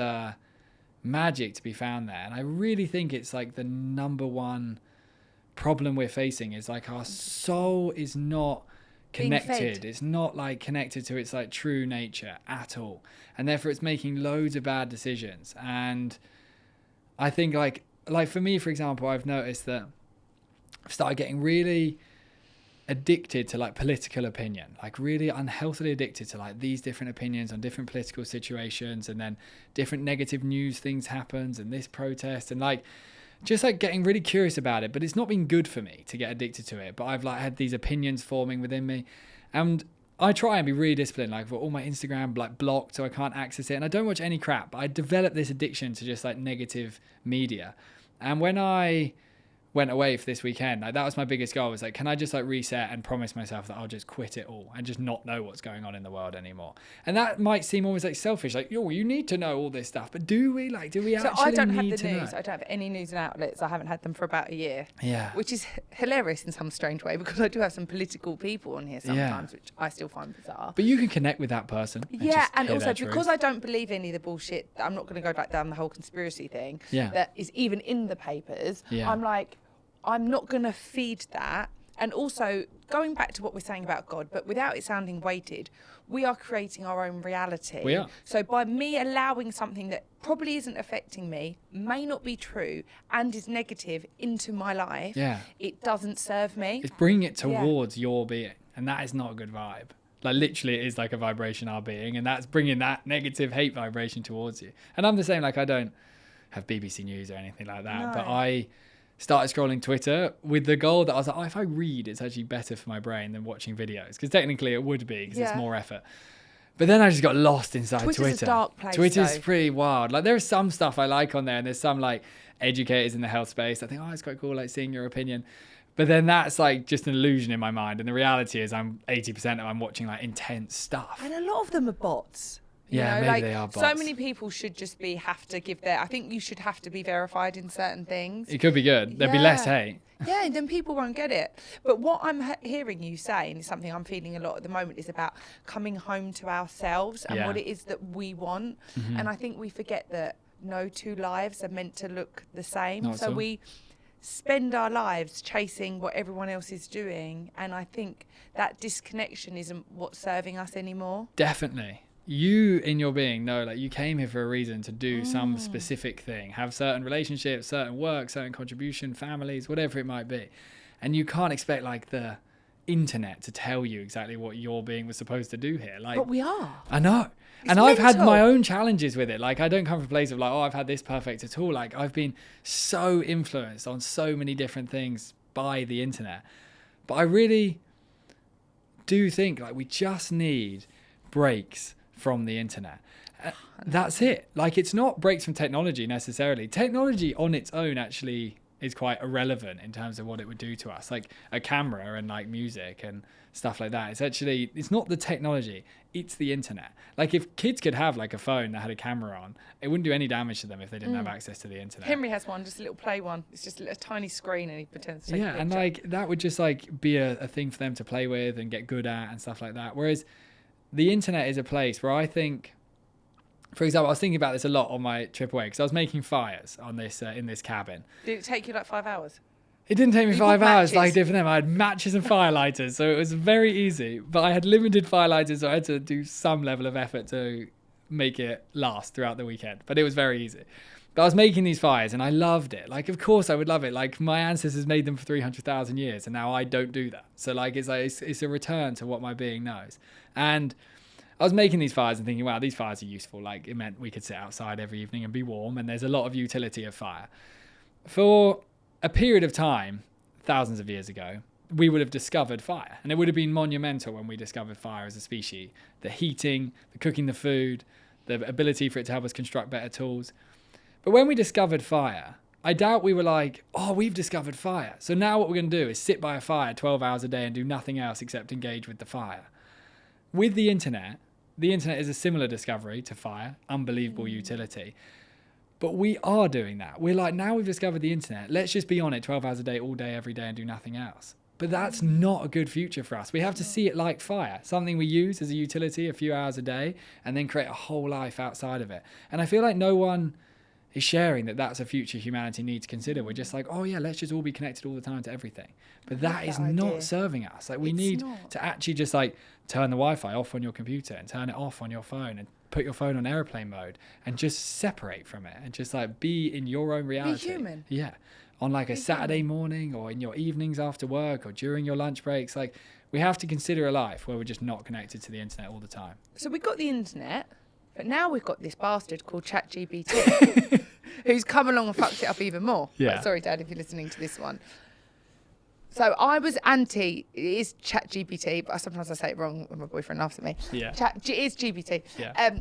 magic to be found there. And I really think it's like the number one problem we're facing is like our soul is not connected. It's not like connected to its like true nature at all. And therefore it's making loads of bad decisions. And I think like for me, for example, I've noticed that I've started getting really addicted to like political opinion, like really unhealthily addicted to like these different opinions on different political situations, and then different negative news things happens and this protest, and like just like getting really curious about it. But it's not been good for me to get addicted to it. But I've like had these opinions forming within me, and I try and be really disciplined, like for all my Instagram like blocked so I can't access it, and I don't watch any crap. But I developed this addiction to just like negative media. And when I went away for this weekend, like that was my biggest goal, was like, can I just like reset and promise myself that I'll just quit it all and just not know what's going on in the world anymore? And that might seem almost like selfish, like, yo, you need to know all this stuff, but do we actually need to know? So I don't have the news. I don't have any news and outlets. I haven't had them for about a year. Yeah. Which is hilarious in some strange way, because I do have some political people on here sometimes, which I still find bizarre. But you can connect with that person. And also because I don't believe any of the bullshit, I'm not going to go back down the whole conspiracy thing that is even in the papers. I'm like, I'm not going to feed that. And also, going back to what we're saying about God, but without it sounding weighted, we are creating our own reality. We are. So by me allowing something that probably isn't affecting me, may not be true, and is negative into my life, it doesn't serve me. It's bringing it towards your being. And that is not a good vibe. Like, literally, it is like a vibration, our being. And that's bringing that negative hate vibration towards you. And I'm the same, like, I don't have BBC News or anything like that. But I started scrolling Twitter with the goal that I was like, if I read, it's actually better for my brain than watching videos. Because technically it would be, because it's more effort. But then I just got lost inside Twitter. Twitter's a dark place, Twitter's pretty wild. Like, there is some stuff I like on there, and there's some like educators in the health space. I think, it's quite cool, like seeing your opinion. But then that's like just an illusion in my mind. And the reality is I'm 80% of I'm watching like intense stuff. And a lot of them are bots. Maybe they are bots. So many people should just have to give I think you should have to be verified in certain things. It could be good. There'd be less hate. Yeah, and then people won't get it. But what I'm hearing you say, and something I'm feeling a lot at the moment, is about coming home to ourselves and what it is that we want. And I think we forget that no two lives are meant to look the same. So we spend our lives chasing what everyone else is doing. And I think that disconnection isn't what's serving us anymore. Definitely. You in your being know, like, you came here for a reason to do some specific thing, have certain relationships, certain work, certain contribution, families, whatever it might be. And you can't expect like the internet to tell you exactly what your being was supposed to do here. Like, but we are. I know. It's and mental. I've had my own challenges with it. Like, I don't come from a place of like, I've had this perfect at all. Like, I've been so influenced on so many different things by the internet. But I really do think like we just need breaks from the internet. That's it. Like, it's not breaks from technology necessarily. Technology on its own actually is quite irrelevant in terms of what it would do to us, like a camera and like music and stuff like that. It's not the technology, it's the internet. Like, if kids could have like a phone that had a camera on, it wouldn't do any damage to them if they didn't have access to the internet. Henry has one, just a little play one. It's just a tiny screen and he pretends to take a picture. And like that would just like be a thing for them to play with and get good at and stuff like that. Whereas the internet is a place where I think, for example, I was thinking about this a lot on my trip away, because I was making fires on this in this cabin. Did it take you like 5 hours? It didn't take me 5 hours like it did for them. I had matches and firelighters, so it was very easy. But I had limited firelighters, so I had to do some level of effort to make it last throughout the weekend. But it was very easy. But I was making these fires and I loved it. Like, of course I would love it. Like, my ancestors made them for 300,000 years and now I don't do that. So like, it's a return to what my being knows. And I was making these fires and thinking, wow, these fires are useful. Like, it meant we could sit outside every evening and be warm, and there's a lot of utility of fire. For a period of time, thousands of years ago, we would have discovered fire, and it would have been monumental when we discovered fire as a species. The heating, the cooking the food, the ability for it to help us construct better tools. But when we discovered fire, I doubt we were like, oh, we've discovered fire, so now what we're going to do is sit by a fire 12 hours a day and do nothing else except engage with the fire. With the internet is a similar discovery to fire, unbelievable utility. But we are doing that. We're like, now we've discovered the internet, let's just be on it 12 hours a day, all day, every day, and do nothing else. But that's not a good future for us. We have to see it like fire, something we use as a utility a few hours a day, and then create a whole life outside of it. And I feel like no one is sharing that that's a future humanity needs to consider. We're just like, oh yeah, let's just all be connected all the time to everything. But that is not serving us. Like, we need to actually just like turn the Wi-Fi off on your computer and turn it off on your phone and put your phone on airplane mode and just separate from it and just like be in your own reality. Be human. Yeah. On like a Saturday morning or in your evenings after work or during your lunch breaks. Like, we have to consider a life where we're just not connected to the internet all the time. So we've got the internet, but now we've got this bastard called ChatGPT who's come along and fucked it up even more. Yeah. But sorry, Dad, if you're listening to this one. So I was anti, it is ChatGPT, but sometimes I say it wrong when my boyfriend laughs at me. Yeah. It is GPT. Yeah.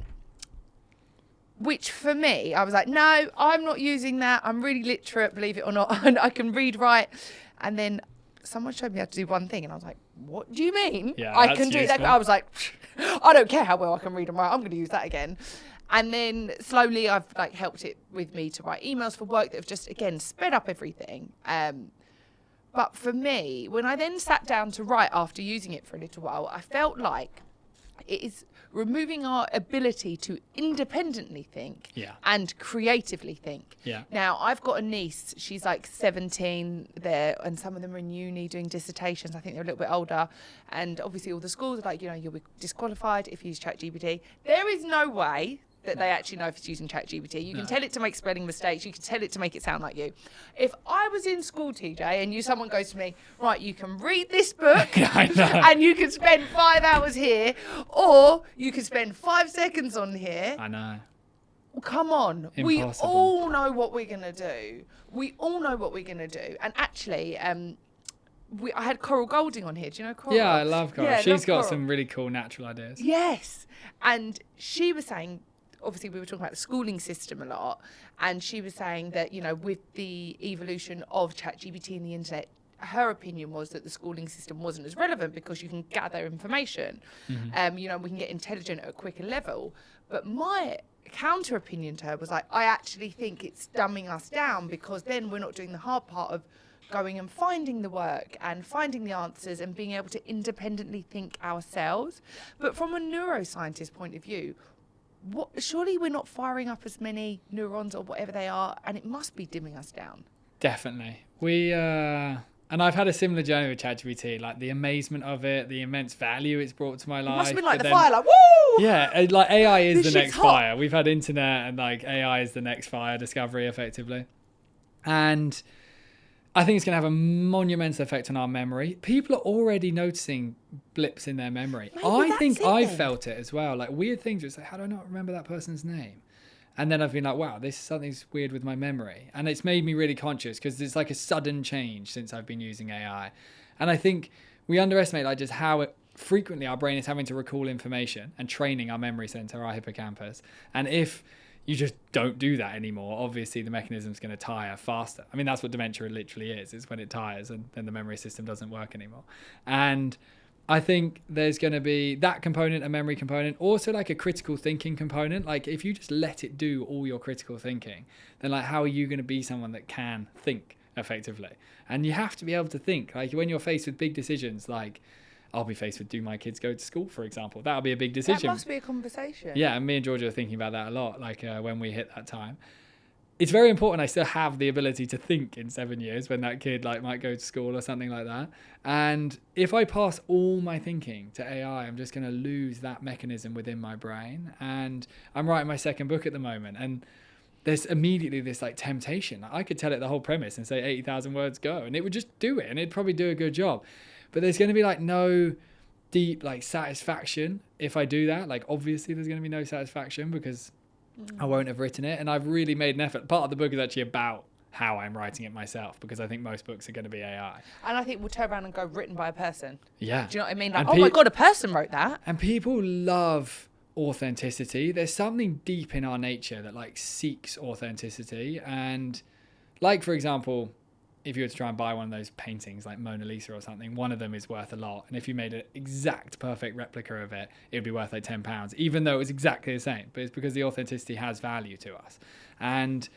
Which for me, I was like, no, I'm not using that. I'm really literate, believe it or not. And I can read, write. And then someone showed me how to do one thing. And I was like, what do you mean? Yeah, I can do that. I was like, I don't care how well I can read and write. I'm going to use that again. And then slowly I've like helped it with me to write emails for work that have just, again, sped up everything. But for me, when I then sat down to write after using it for a little while, I felt like it is removing our ability to independently think and creatively think. Yeah. Now, I've got a niece, she's like 17 there, and some of them are in uni doing dissertations. I think they're a little bit older. And obviously all the schools are like, you know, you'll be disqualified if you use ChatGPT. There is no way that they actually know if it's using ChatGPT. You can tell it to make spelling mistakes. You can tell it to make it sound like you. If I was in school, TJ, and someone goes to me, right, you can read this book and you can spend 5 hours here, or you can spend 5 seconds on here. I know. Well, come on. Impossible. We all know what we're going to do. We all know what we're going to do. And actually, I had Coral Golding on here. Do you know Coral? Yeah, I love Coral. Yeah, She's got some really cool natural ideas. Yes. And she was saying, obviously we were talking about the schooling system a lot, and she was saying that, you know, with the evolution of ChatGPT and the internet, her opinion was that the schooling system wasn't as relevant because you can gather information. Mm-hmm. You know, we can get intelligent at a quicker level. But my counter opinion to her was like, I actually think it's dumbing us down, because then we're not doing the hard part of going and finding the work and finding the answers and being able to independently think ourselves. But from a neuroscientist point of view, surely we're not firing up as many neurons or whatever they are, and it must be dimming us down. Definitely. And I've had a similar journey with ChatGPT, like the amazement of it, the immense value it's brought to my life. It must have been like the fire, like, woo! Yeah, like AI is the next fire. We've had internet, and like AI is the next fire discovery, effectively. And I think it's going to have a monumental effect on our memory. People are already noticing blips in their memory. I think I've felt it as well. Like weird things. It's like, how do I not remember that person's name? And then I've been like, wow, something's weird with my memory. And it's made me really conscious, because it's like a sudden change since I've been using AI. And I think we underestimate like just how frequently our brain is having to recall information and training our memory center, our hippocampus. And if you just don't do that anymore, obviously the mechanism's going to tire faster. I mean, that's what dementia literally is. It's when it tires and then the memory system doesn't work anymore. And I think there's going to be that component, a memory component, also like a critical thinking component. Like if you just let it do all your critical thinking, then like how are you going to be someone that can think effectively? And you have to be able to think. Like when you're faced with big decisions, like I'll be faced with, do my kids go to school, for example? That'll be a big decision. That must be a conversation. Yeah, and me and Georgia are thinking about that a lot, like when we hit that time. It's very important I still have the ability to think in 7 years when that kid like might go to school or something like that. And if I pass all my thinking to AI, I'm just going to lose that mechanism within my brain. And I'm writing my second book at the moment, and there's immediately this like temptation. I could tell it the whole premise and say 80,000 words, go, and it would just do it, and it'd probably do a good job. But there's going to be like no deep like satisfaction if I do that. Like obviously there's going to be no satisfaction because I won't have written it, and I've really made an effort. Part of the book is actually about how I'm writing it myself, because I think most books are going to be AI. And I think we'll turn around and go written by a person. Yeah. Do you know what I mean? Like, oh my God, a person wrote that. And people love authenticity. There's something deep in our nature that like seeks authenticity, and Like, for example, if you were to try and buy one of those paintings like Mona Lisa or something, one of them is worth a lot. And if you made an exact perfect replica of it, it would be worth like £10, even though it was exactly the same. But it's because the authenticity has value to us. And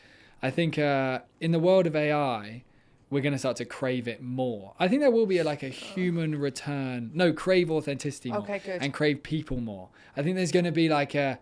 I think in the world of AI, we're going to start to crave it more. I think there will be a human return. No, crave authenticity more. Okay, good. And crave people more. I think there's going to be like a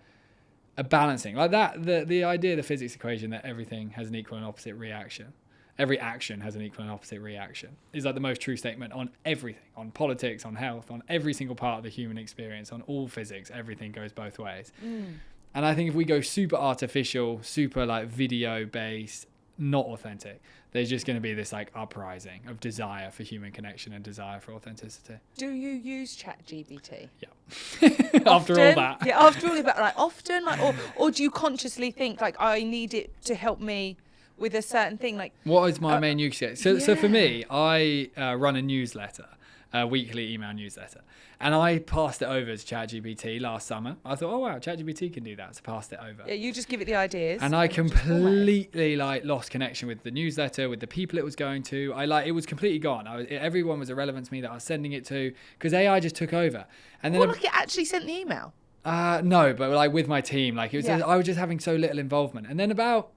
balancing. Like that, the idea, the physics equation that everything has an equal and opposite reaction. Every action has an equal and opposite reaction is like the most true statement on everything, on politics, on health, on every single part of the human experience, on all physics. Everything goes both ways. And I think if we go super artificial, super like video based, not authentic, there's just going to be this like uprising of desire for human connection and desire for authenticity. Do you use ChatGPT? Yeah. After all that. Yeah, after all that, like often, like, or do you consciously think like I need it to help me with a certain thing? Like, what is my main use case? So for me, I run a newsletter, a weekly email newsletter, and I passed it over to ChatGPT last summer. I thought, oh wow, ChatGPT can do that, so passed it over. Yeah, you just give it the ideas. And I completely like lost connection with the newsletter, with the people it was going to. It was completely gone. Everyone was irrelevant to me that I was sending it to, because AI just took over. And then it actually sent the email. No, but like with my team, like it was. I was just having so little involvement. And then about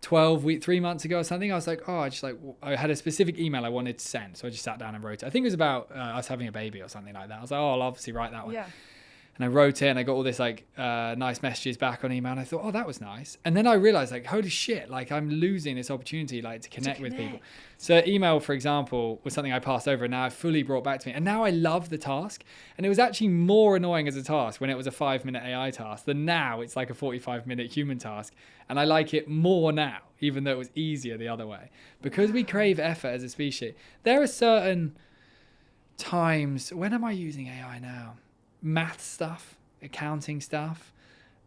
3 months ago or something, I was like, I had a specific email I wanted to send, so I just sat down and wrote it. I think it was about us having a baby or something like that. I was like, I'll obviously write that one. Yeah. And I wrote it, and I got all this nice messages back on email, and I thought, that was nice. And then I realized, holy shit, I'm losing this opportunity to connect with people. So email, for example, was something I passed over, and now I've fully brought back to me. And now I love the task. And it was actually more annoying as a task when it was a 5-minute AI task than now it's like a 45-minute human task. And I like it more now, even though it was easier the other way. Because we crave effort as a species. There are certain times, when am I using AI now? Math stuff, accounting stuff,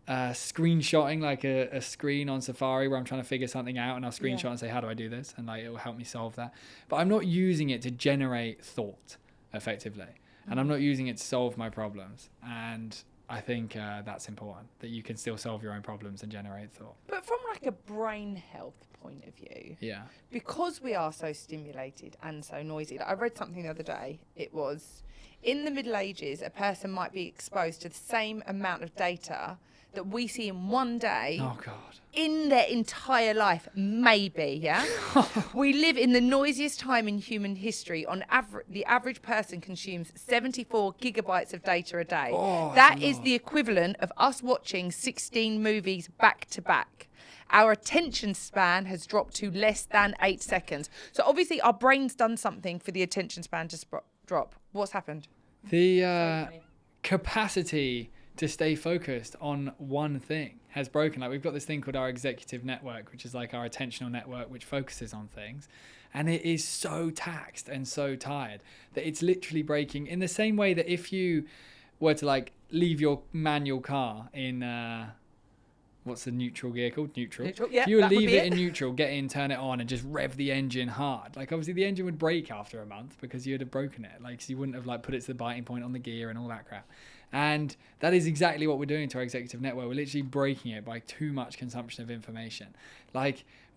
screenshotting a screen on Safari where I'm trying to figure something out, and I'll screenshot and say, how do I do this? And it will help me solve that. But I'm not using it to generate thought effectively. And I'm not using it to solve my problems. And I think that's important, that you can still solve your own problems and generate thought. But from a brain health point of view, because we are so stimulated and so noisy. I read something the other day. It was, in the Middle Ages, a person might be exposed to the same amount of data that we see in one day. Oh, God. In their entire life, maybe, yeah? We live in the noisiest time in human history. On average, the average person consumes 74 gigabytes of data a day. That is the equivalent of us watching 16 movies back to back. Our attention span has dropped to less than 8 seconds. So obviously our brain's done something for the attention span to drop. What's happened? The capacity to stay focused on one thing has broken. We've got this thing called our executive network, which is our attentional network, which focuses on things. And it is so taxed and so tired that it's literally breaking, in the same way that if you were to leave your manual car in, what's the neutral gear called? Neutral. Yeah, if you would leave it in neutral, get in, turn it on, and just rev the engine hard. Obviously the engine would break after a month because you'd have broken it. So you wouldn't have put it to the biting point on the gear and all that crap. And that is exactly what we're doing to our executive network. We're literally breaking it by too much consumption of information.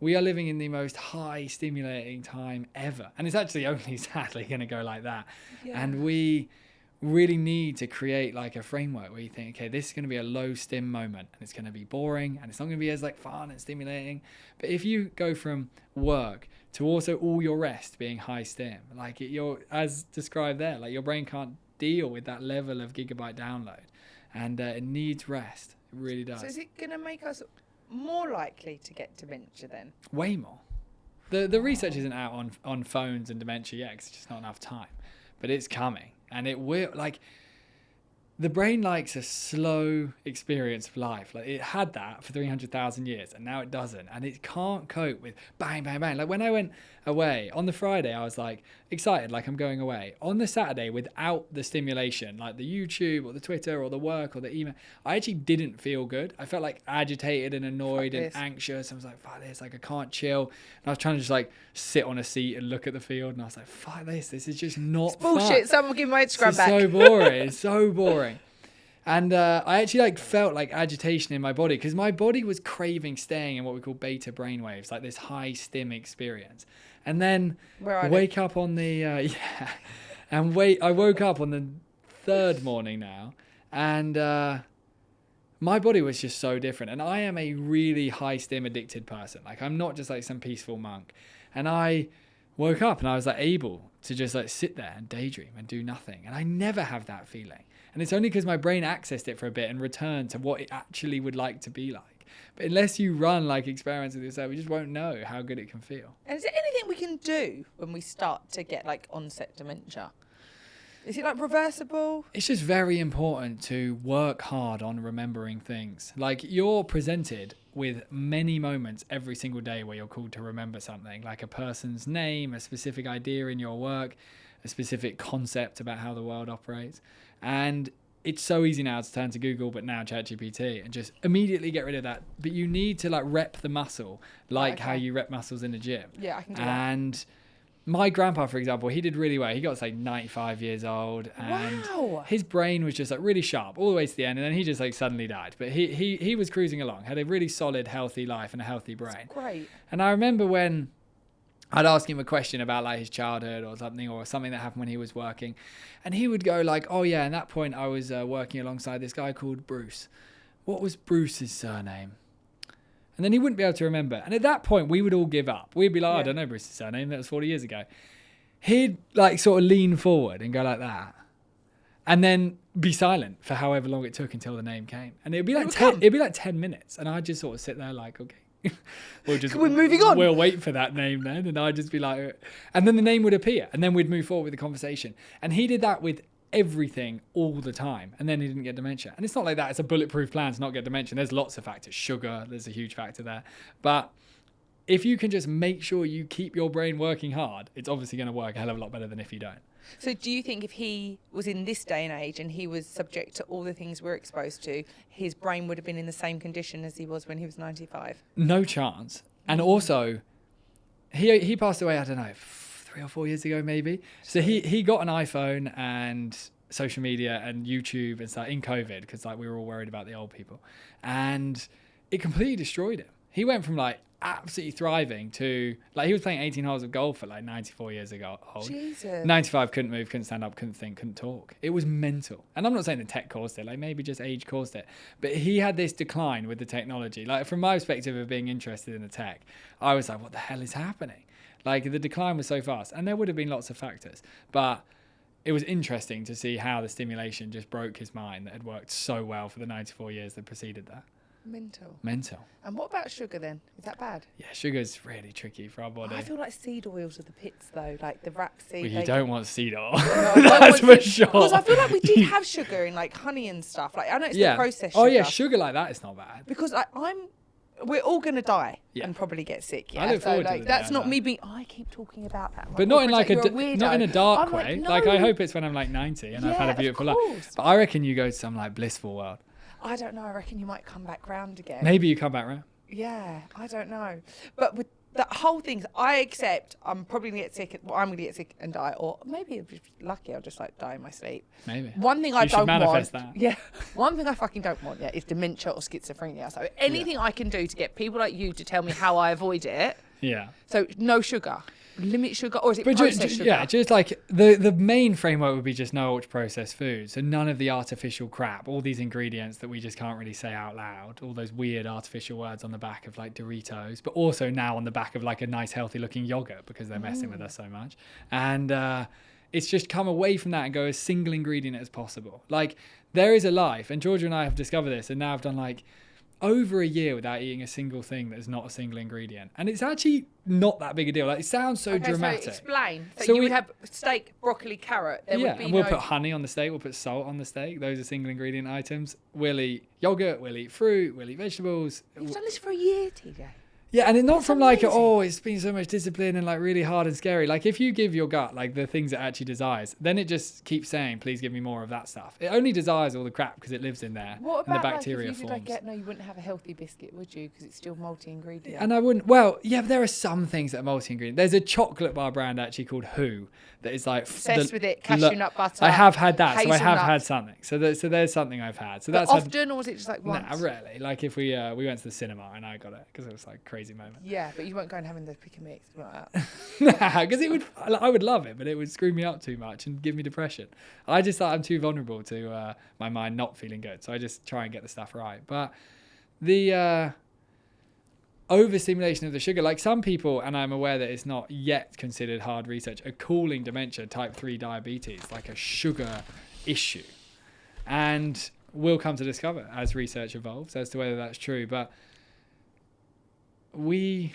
We are living in the most high stimulating time ever. And it's actually only sadly going to go like that. Yeah. And we really need to create a framework where you think, okay, this is going to be a low stim moment, and it's going to be boring, and it's not going to be as fun and stimulating. But if you go from work to also all your rest being high stim, you're, as described there, your brain can't deal with that level of gigabyte download, and it needs rest. It really does. So is it going to make us more likely to get dementia then? Way more. The research isn't out on phones and dementia yet, because it's just not enough time, but it's coming. And it will, the brain likes a slow experience of life. It had that for 300,000 years, and now it doesn't. And it can't cope with bang, bang, bang. When I went away on the Friday, I was excited, I'm going away. On the Saturday, without the stimulation, the YouTube or the Twitter or the work or the email, I actually didn't feel good. I felt agitated and annoyed and anxious. I was fuck this, I can't chill. And I was trying to just sit on a seat and look at the field, and I was fuck this is just not it's bullshit. fun. Someone give my Instagram back. So boring. It's so boring. And I actually like felt like agitation in my body because my body was craving staying in what we call beta brainwaves, like this high stim experience. And then wake up on the I woke up on the third morning now, and my body was just so different. And I am a really high stim addicted person. Like, I'm not just like some peaceful monk. And I woke up and I was like able to just like sit there and daydream and do nothing. And I never have that feeling. And it's only because my brain accessed it for a bit and returned to what it actually would like to be like. But unless you run like experiments with yourself, you just won't know how good it can feel. And is there anything we can do when we start to get like onset dementia? Is it like reversible? It's just very important to work hard on remembering things. Like, you're presented with many moments every single day where you're called to remember something, like a person's name, a specific idea in your work, a specific concept about how the world operates. And it's so easy now to turn to Google, but now ChatGPT, and just immediately get rid of that. But you need to like rep the muscle, like how you rep muscles in the gym. Yeah, I can do that. And my grandpa, for example, he did really well. He got to like 95 years old, and his brain was just like really sharp all the way to the end. And then he just like suddenly died. But he was cruising along, had a really solid, healthy life and a healthy brain. That's great. And I remember when I'd ask him a question about like his childhood or something that happened when he was working, and he would go like, "Oh yeah, at that point I was working alongside this guy called Bruce. What was Bruce's surname?" And then he wouldn't be able to remember. And at that point, we would all give up. We'd be like, I don't know Bruce's surname. That was 40 years ago. He'd like sort of lean forward and go like that, and then be silent for however long it took until the name came. And it'd be like 10 minutes, and I'd just sort of sit there like, okay. We're moving on. We'll wait for that name then, and I'd just be like, and then the name would appear, and then we'd move forward with the conversation. And he did that with everything all the time, and then he didn't get dementia. And it's not like that it's a bulletproof plan to not get dementia. There's lots of factors. Sugar, there's a huge factor there. But if you can just make sure you keep your brain working hard, it's obviously going to work a hell of a lot better than if you don't. So do you think if he was in this day and age and he was subject to all the things we're exposed to, his brain would have been in the same condition as he was when he was 95? No chance. And also, he passed away, I don't know, 3 or 4 years ago maybe. So he got an iPhone and social media and YouTube and stuff in COVID, because like we were all worried about the old people. And it completely destroyed him. He went from like absolutely thriving to like, he was playing 18 holes of golf at like 94 years ago old. Jesus. 95, couldn't move, couldn't stand up, couldn't think, couldn't talk. It was mental. And I'm not saying the tech caused it, like maybe just age caused it, but he had this decline with the technology. Like, from my perspective of being interested in the tech, I was like, what the hell is happening? Like, the decline was so fast, and there would have been lots of factors, but it was interesting to see how the stimulation just broke his mind that had worked so well for the 94 years that preceded that. Mental. And what about sugar then? Is that bad? Yeah, sugar's really tricky for our body. I feel like seed oils are the pits though, like the rapeseed. Well, you don't want seed oil. No, that's for sure. Because I feel like we did have sugar in like honey and stuff. Like, I know it's the processed sugar. Oh yeah, sugar like that is not bad. Because we're all gonna die and probably get sick. Yeah, I look forward to that's not me being. I keep talking about that, but not in like not in a dark way. No. Like, I hope it's when I'm like 90 and I've had a beautiful life. But I reckon you go to some like blissful world. I don't know. I reckon you might come back round again. Maybe you come back round. Yeah, I don't know. But with the whole thing, I accept I'm probably going to get sick. Well, I'm going to get sick and die. Or maybe if you're lucky, I'll just like die in my sleep. Maybe. One thing I don't manifest want. That. Yeah. One thing I fucking don't want, is dementia or schizophrenia. So anything I can do to get people like you to tell me how I avoid it. Yeah. So no sugar. Limit sugar, or is it processed sugar? Yeah, just like the main framework would be just no ultra processed foods, so none of the artificial crap, all these ingredients that we just can't really say out loud, all those weird artificial words on the back of like Doritos, but also now on the back of like a nice healthy looking yogurt, because they're messing with us so much. And it's just come away from that and go as single ingredient as possible. Like, there is a life, and Georgia and I have discovered this, and now I've done like over a year without eating a single thing that is not a single ingredient, and it's actually not that big a deal. Like, it sounds so dramatic. So explain. So you would have steak, broccoli, carrot. There would be and we'll put honey on the steak. We'll put salt on the steak. Those are single ingredient items. We'll eat yogurt. We'll eat fruit. We'll eat vegetables. You've done this for a year, TJ. Yeah, and it's not It's from like, amazing. oh, it's been so much discipline and like really hard and scary. Like if you give your gut like the things it actually desires, then it just keeps saying, please give me more of that stuff. It only desires all the crap because it lives in there. What and the about bacteria like if you forms. could like no, you wouldn't have a healthy biscuit, would you? Because it's still multi-ingredient. And I wouldn't. Well, yeah, but there are some things that are multi-ingredient. There's a chocolate bar brand actually called Who that is like Obsessed with it, cashew nut butter. I have had that, so I have hazelnut. had something. So there's something I've had. So But that's often, or was it just like once? Nah, rarely. Like if we went to the cinema and I got it because it was like a crazy moment. Yeah, but you won't go and having the pick and mix like that. Nah, because I would love it, but it would screw me up too much and give me depression. I just thought I'm too vulnerable to my mind not feeling good, so I just try and get the stuff right. But the overstimulation of the sugar, like some people, and I'm aware that it's not yet considered hard research, are calling dementia type 3 diabetes like a sugar issue. And we'll come to discover as research evolves as to whether that's true. But we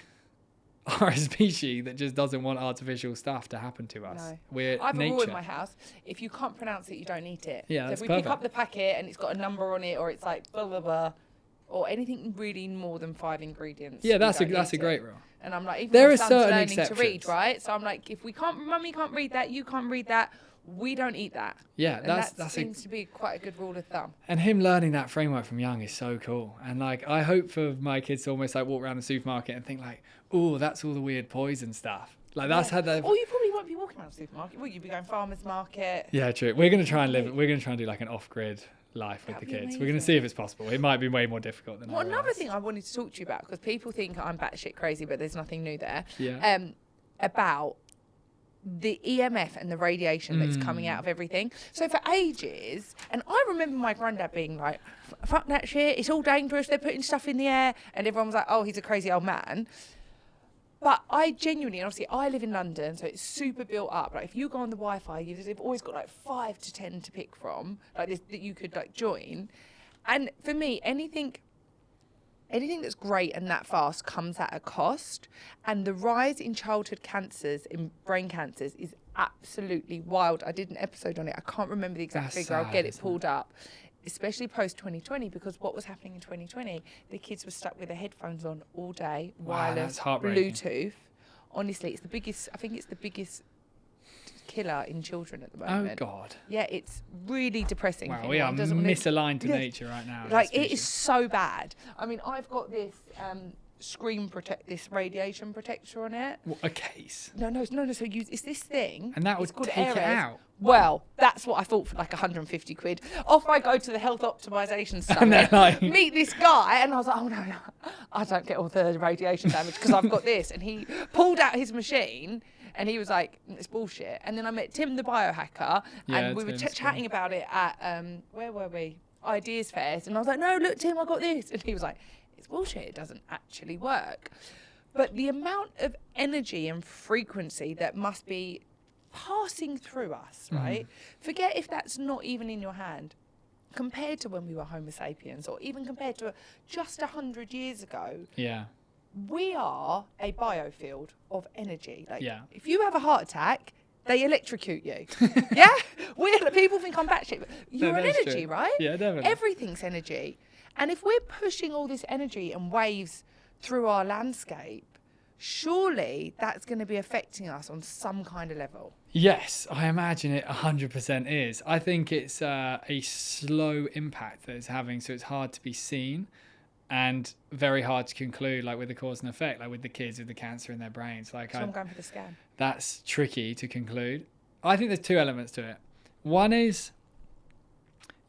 are a species that just doesn't want artificial stuff to happen to us. No. We're I have nature. a rule in my house. If you can't pronounce it, you don't eat it. Yeah, so that's if we pick perfect. up the packet and it's got a number on it, or it's like blah blah blah, or anything really more than 5 ingredients. Yeah, we that's don't a eat great it. rule. And I'm like, even There my are son's certain learning to read, exceptions. right? So I'm like, if mummy can't read that, you can't read that, we don't eat that. Yeah, And that that seems to be quite a good rule of thumb. And him learning that framework from young is so cool. And like, I hope for my kids to almost like walk around the supermarket and think like, oh, that's all the weird poison stuff. Like that's how they. Or you probably won't be walking around the supermarket, will you? Be going farmer's market. Yeah, true. We're gonna try and live. We're gonna try and do like an off-grid life with That'd the be kids. We're gonna amazing. see if it's possible. It might be way more difficult than. Well, I another realise. thing I wanted to talk to you about, because people think I'm batshit crazy, but there's nothing new there. Yeah. About the EMF and the radiation that's coming out of everything. So for ages, and I remember my granddad being like, fuck that shit, it's all dangerous, they're putting stuff in the air, and everyone was like, oh, he's a crazy old man. But I genuinely, and obviously I live in London, so it's super built up. Like if you go on the Wi-Fi, they've always got like 5 to 10 to pick from, like this, that you could like join. And for me, anything that's great and that fast comes at a cost. And the rise in childhood cancers, in brain cancers, is absolutely wild. I did an episode on it. I can't remember the exact That's figure. I'll sad, get it isn't pulled up. Especially post 2020, because what was happening in 2020, the kids were stuck with their headphones on all day, Wow, wireless, that's heartbreaking. Bluetooth. Honestly, it's the biggest. I think it's the biggest killer in children at the Oh moment. God. Yeah, it's really depressing. Wow, if we are anyone doesn't want to- misaligned to Yeah. nature right now. as a Like it species. is so bad. I mean, I've got this this radiation protector on it. What, a case. No. So it's this thing. And that it's would called take it Ares. out? Well, that's what I thought for like 150 quid. Off I go to the health optimization And summit. they're like- Meet this guy, and I was like, oh no, I don't get all the radiation damage because I've got this. And he pulled out his machine. And he was like, it's bullshit. And then I met Tim, the biohacker, Yeah, and we were Tim's chatting about it at, where were we? Ideas Fest. And I was like, no, look, Tim, I got this. And he was like, it's bullshit. It doesn't actually work. But the amount of energy and frequency that must be passing through us, right? Forget if that's not even in your hand. Compared to when we were Homo sapiens, or even compared to just 100 years ago, Yeah. we are a biofield of energy. Like, Yeah. if you have a heart attack, they electrocute you. Yeah? People think I'm batshit, but you're an that's energy, true. right? Yeah, definitely. Everything's energy. And if we're pushing all this energy and waves through our landscape, surely that's going to be affecting us on some kind of level. Yes, I imagine it 100% is. I think it's a slow impact that it's having, so it's hard to be seen and very hard to conclude, like with the cause and effect, like with the kids with the cancer in their brains. Like So I'm going for the scan. that's tricky to conclude. I think there's 2 elements to it. One is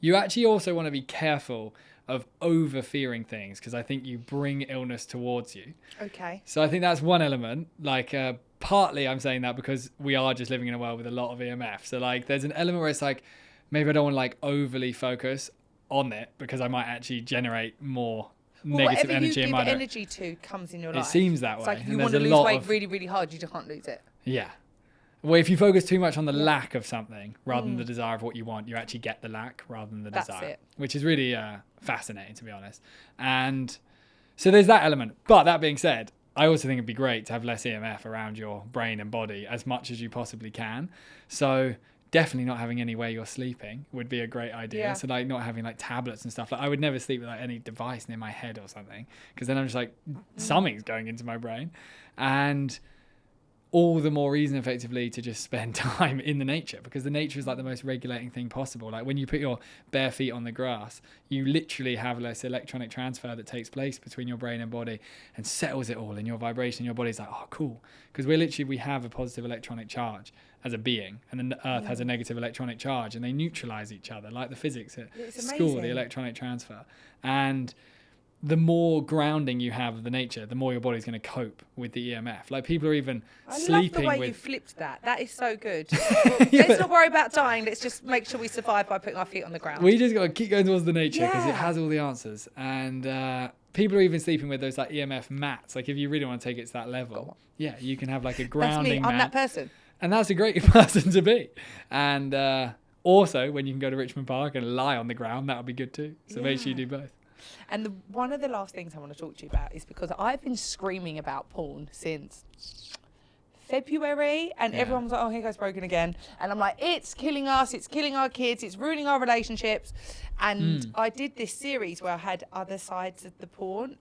you actually also want to be careful of over fearing things, because I think you bring illness towards you. Okay. So I think that's one element. Like partly I'm saying that because we are just living in a world with a lot of EMF. So like there's an element where it's like maybe I don't want to like overly focus on it because I might actually generate more negative whatever energy you in give my energy to comes in your It life. seems that It's way. like if And you there's want to a lose lot weight of- really, really hard, you just can't lose it. Yeah. Well, if you focus too much on the Yeah. lack of something rather than the desire of what you want, you actually get the lack rather than the That's desire, it. which is really fascinating, to be honest. And so there's that element. But that being said, I also think it'd be great to have less EMF around your brain and body as much as you possibly can. So definitely not having anywhere you're sleeping would be a great idea. Yeah. So like not having like tablets and stuff. Like I would never sleep with like any device near my head or something, because then I'm just like something's going into my brain. And all the more reason effectively to just spend time in the nature, because the nature is like the most regulating thing possible. Like when you put your bare feet on the grass, you literally have this electronic transfer that takes place between your brain and body and settles it all in your vibration. Your body's like, oh, cool. Because we have a positive electronic charge as a being, and then the earth has a negative electronic charge, and they neutralize each other, like the physics at school, the electronic transfer. And the more grounding you have of the nature, the more your body's going to cope with the EMF. Like people are even sleeping love the way you flipped that. That is so good. Let's not worry about dying. Let's just make sure we survive by putting our feet on the ground. We just got to keep going towards the nature, because it has all the answers. And people are even sleeping with those like EMF mats. Like if you really want to take it to that level, you can have like a grounding mat. I'm that person. And that's a great person to be. And also, when you can go to Richmond Park and lie on the ground, that would be good too. So make sure you do both. And one of the last things I want to talk to you about is because I've been screaming about porn since February, and everyone was like, oh, here goes Brogan again. And I'm like, it's killing us, it's killing our kids, it's ruining our relationships. And I did this series where I had other sides of the porn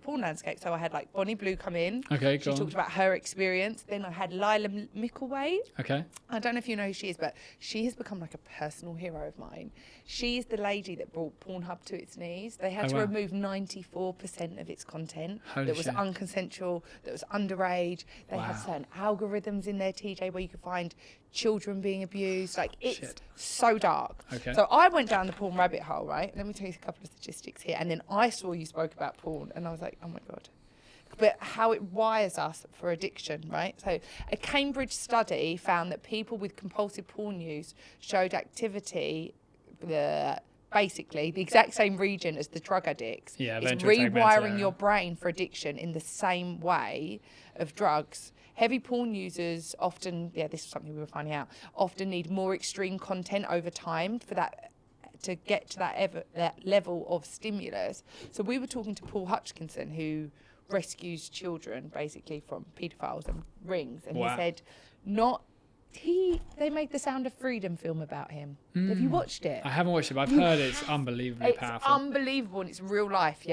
landscape. So I had like Bonnie Blue come in. Okay, she talked about her experience. Then I had Lila Mickleway. Okay. I don't know if you know who she is, but she has become like a personal hero of mine. She is the lady that brought Pornhub to its knees. They had to remove 94% of its content that was unconsensual, that was underage. They had certain algorithms in there, TJ, where you could find children being abused. Like, it's so dark. Okay. So I went down the porn rabbit hole, right? Let me tell you a couple of statistics here. And then I saw you spoke about porn, and I was like, oh my God. But how it wires us for addiction, right? So a Cambridge study found that people with compulsive porn use showed activity, basically the exact same region as the drug addicts. It's rewiring your brain for addiction in the same way of drugs. Heavy porn users often, this is something we were finding out, often need more extreme content over time for that, to get to that level of stimulus. So we were talking to Paul Hutchinson, who rescues children basically from paedophiles and rings, and he said they made the Sound of Freedom film about him. Have you watched it? I haven't watched it, but I've heard it's unbelievably powerful. It's unbelievable, and it's real life,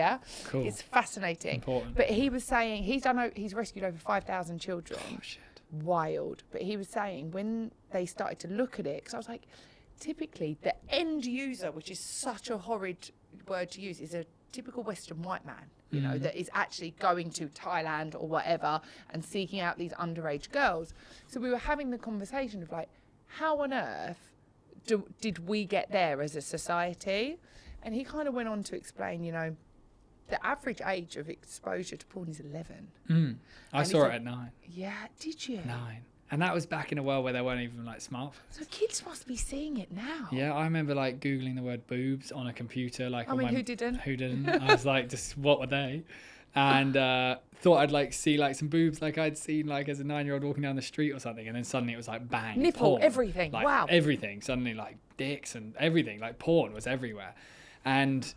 Cool. It's fascinating. Important. But he was saying he's rescued over 5,000 children. Oh, shit. Wild. But he was saying when they started to look at it, because I was like, typically the end user, which is such a horrid word to use, is a typical Western white man, you know, that is actually going to Thailand or whatever and seeking out these underage girls. So we were having the conversation of like, how on earth did we get there as a society? And he kind of went on to explain, you know, the average age of exposure to porn is 11. I saw it at 9. Yeah, did you? 9. And that was back in a world where there weren't even like smartphones. So kids must be seeing it now. Yeah, I remember like Googling the word boobs on a computer. Like, who didn't? Who didn't? I was like, just what were they? And thought I'd like see like some boobs like I'd seen like as a 9-year-old walking down the street or something. And then suddenly it was like bang. Nipple, porn. everything. Like, wow. Everything. Suddenly like dicks and everything. Like porn was everywhere. And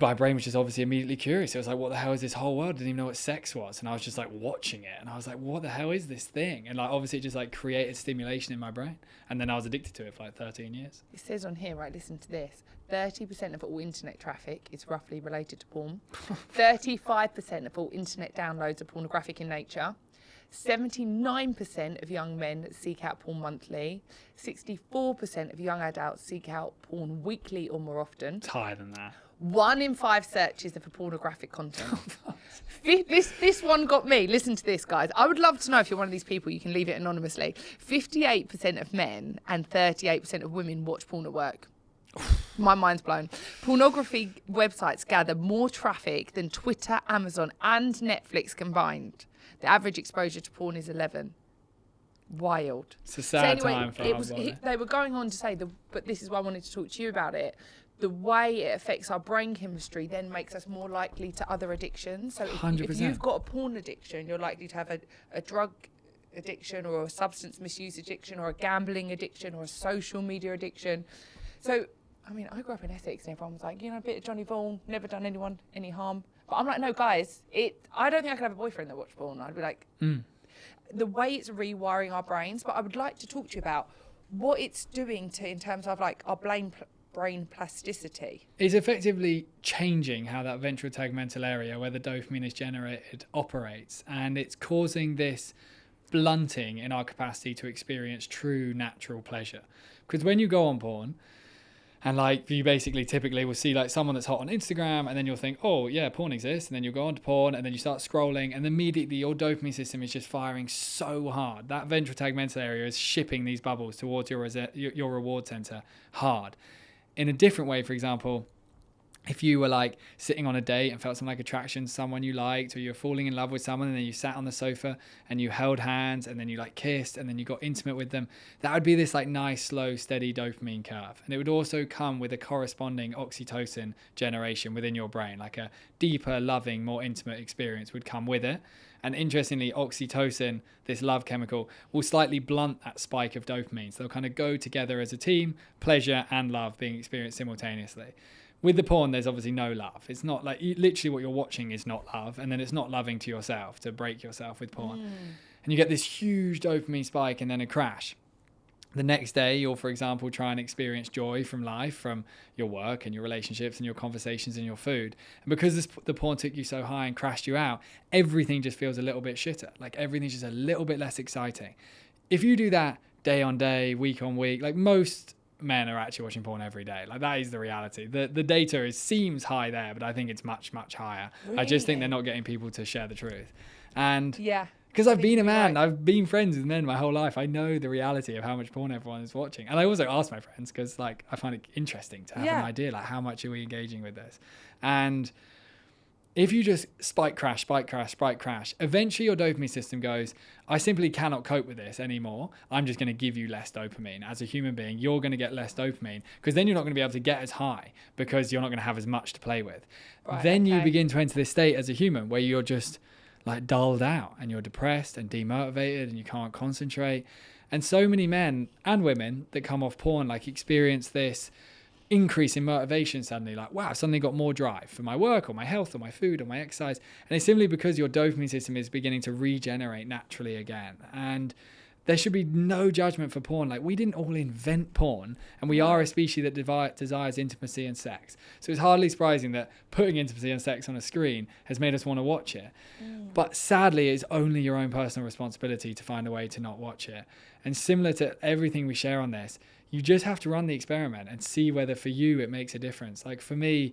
my brain was just obviously immediately curious. It was like, what the hell is this whole world? I didn't even know what sex was. And I was just like watching it. And I was like, what the hell is this thing? And like, obviously it just like created stimulation in my brain. And then I was addicted to it for like 13 years. It says on here, right, listen to this. 30% of all internet traffic is roughly related to porn. 35% of all internet downloads are pornographic in nature. 79% of young men seek out porn monthly. 64% of young adults seek out porn weekly or more often. It's higher than that. 1 in 5 searches are for pornographic content. This one got me. Listen to this, guys. I would love to know if you're one of these people. You can leave it anonymously. 58% of men and 38% of women watch porn at work. My mind's blown. Pornography websites gather more traffic than Twitter, Amazon, and Netflix combined. The average exposure to porn is 11. Wild. It's a sad time for our body. They were going on to say, but this is why I wanted to talk to you about it. The way it affects our brain chemistry then makes us more likely to other addictions. So if you've got a porn addiction, you're likely to have a drug addiction or a substance misuse addiction or a gambling addiction or a social media addiction. So, I mean, I grew up in Essex and everyone was like, you know, a bit of Johnny Vaughan, never done anyone any harm. But I'm like, no, guys, I don't think I could have a boyfriend that watched porn. I'd be like, the way it's rewiring our brains. But I would like to talk to you about what it's doing to in terms of like our brain plasticity. It's effectively changing how that ventral tegmental area where the dopamine is generated operates, and it's causing this blunting in our capacity to experience true natural pleasure. Because when you go on porn, and like you basically typically will see like someone that's hot on Instagram, and then you'll think, oh yeah, porn exists, and then you'll go on to porn, and then you start scrolling, and immediately your dopamine system is just firing so hard. That ventral tegmental area is shipping these bubbles towards your reward center hard. In a different way, for example, if you were like sitting on a date and felt some like attraction to someone you liked, or you're falling in love with someone, and then you sat on the sofa and you held hands, and then you like kissed, and then you got intimate with them, that would be this like nice, slow, steady dopamine curve. And it would also come with a corresponding oxytocin generation within your brain, like a deeper, loving, more intimate experience would come with it. And interestingly, oxytocin, this love chemical, will slightly blunt that spike of dopamine. So they'll kind of go together as a team, pleasure and love being experienced simultaneously. With the porn, there's obviously no love. It's not like literally what you're watching is not love. And then it's not loving to yourself to break yourself with porn. And you get this huge dopamine spike and then a crash. The next day, you'll, for example, try and experience joy from life, from your work and your relationships and your conversations and your food. And because the porn took you so high and crashed you out, everything just feels a little bit shitter. Like everything's just a little bit less exciting. If you do that day on day, week on week, like most men are actually watching porn every day. Like that is the reality. The data seems high there, but I think it's much, much higher. Really? I just think they're not getting people to share the truth. And yeah, because I've been a man, right. I've been friends with men my whole life. I know the reality of how much porn everyone is watching. And I also ask my friends because like I find it interesting to have an idea, like how much are we engaging with this? And if you just spike crash, eventually your dopamine system goes, I simply cannot cope with this anymore. I'm just going to give you less dopamine. As a human being, you're going to get less dopamine because then you're not going to be able to get as high because you're not going to have as much to play with. Right, then you begin to enter this state as a human where you're just like dulled out and you're depressed and demotivated and you can't concentrate. And so many men and women that come off porn like experience this increase in motivation suddenly, like wow, suddenly got more drive for my work or my health or my food or my exercise. And it's simply because your dopamine system is beginning to regenerate naturally again. And there should be no judgment for porn. Like we didn't all invent porn, and we are a species that desires intimacy and sex. So it's hardly surprising that putting intimacy and sex on a screen has made us want to watch it. But sadly, it's only your own personal responsibility to find a way to not watch it. And similar to everything we share on this, you just have to run the experiment and see whether for you it makes a difference. Like for me,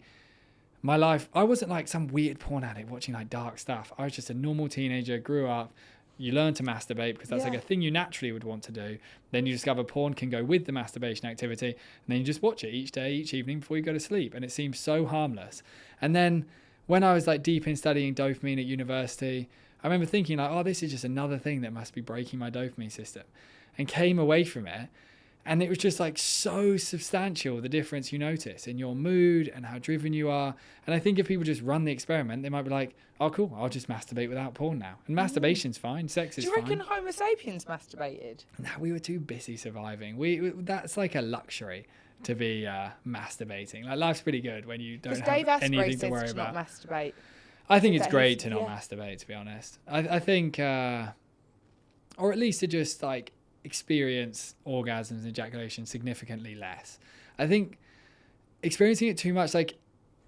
my life, I wasn't like some weird porn addict watching like dark stuff. I was just a normal teenager, grew up. You learn to masturbate because that's like a thing you naturally would want to do. Then you discover porn can go with the masturbation activity, and then you just watch it each day, each evening before you go to sleep. And it seems so harmless. And then when I was like deep in studying dopamine at university, I remember thinking like, oh, this is just another thing that must be breaking my dopamine system, and came away from it. And it was just like so substantial, the difference you notice in your mood and how driven you are. And I think if people just run the experiment, they might be like, oh, cool, I'll just masturbate without porn now. And masturbation's fine, sex is fine. Do you reckon Homo sapiens masturbated? No, we were too busy surviving. That's like a luxury to be masturbating. Like life's pretty good when you don't have anything to worry about. Not masturbate. I think it's great to not masturbate, to be honest. I think, or at least to just like, experience orgasms and ejaculation significantly less. I think experiencing it too much, like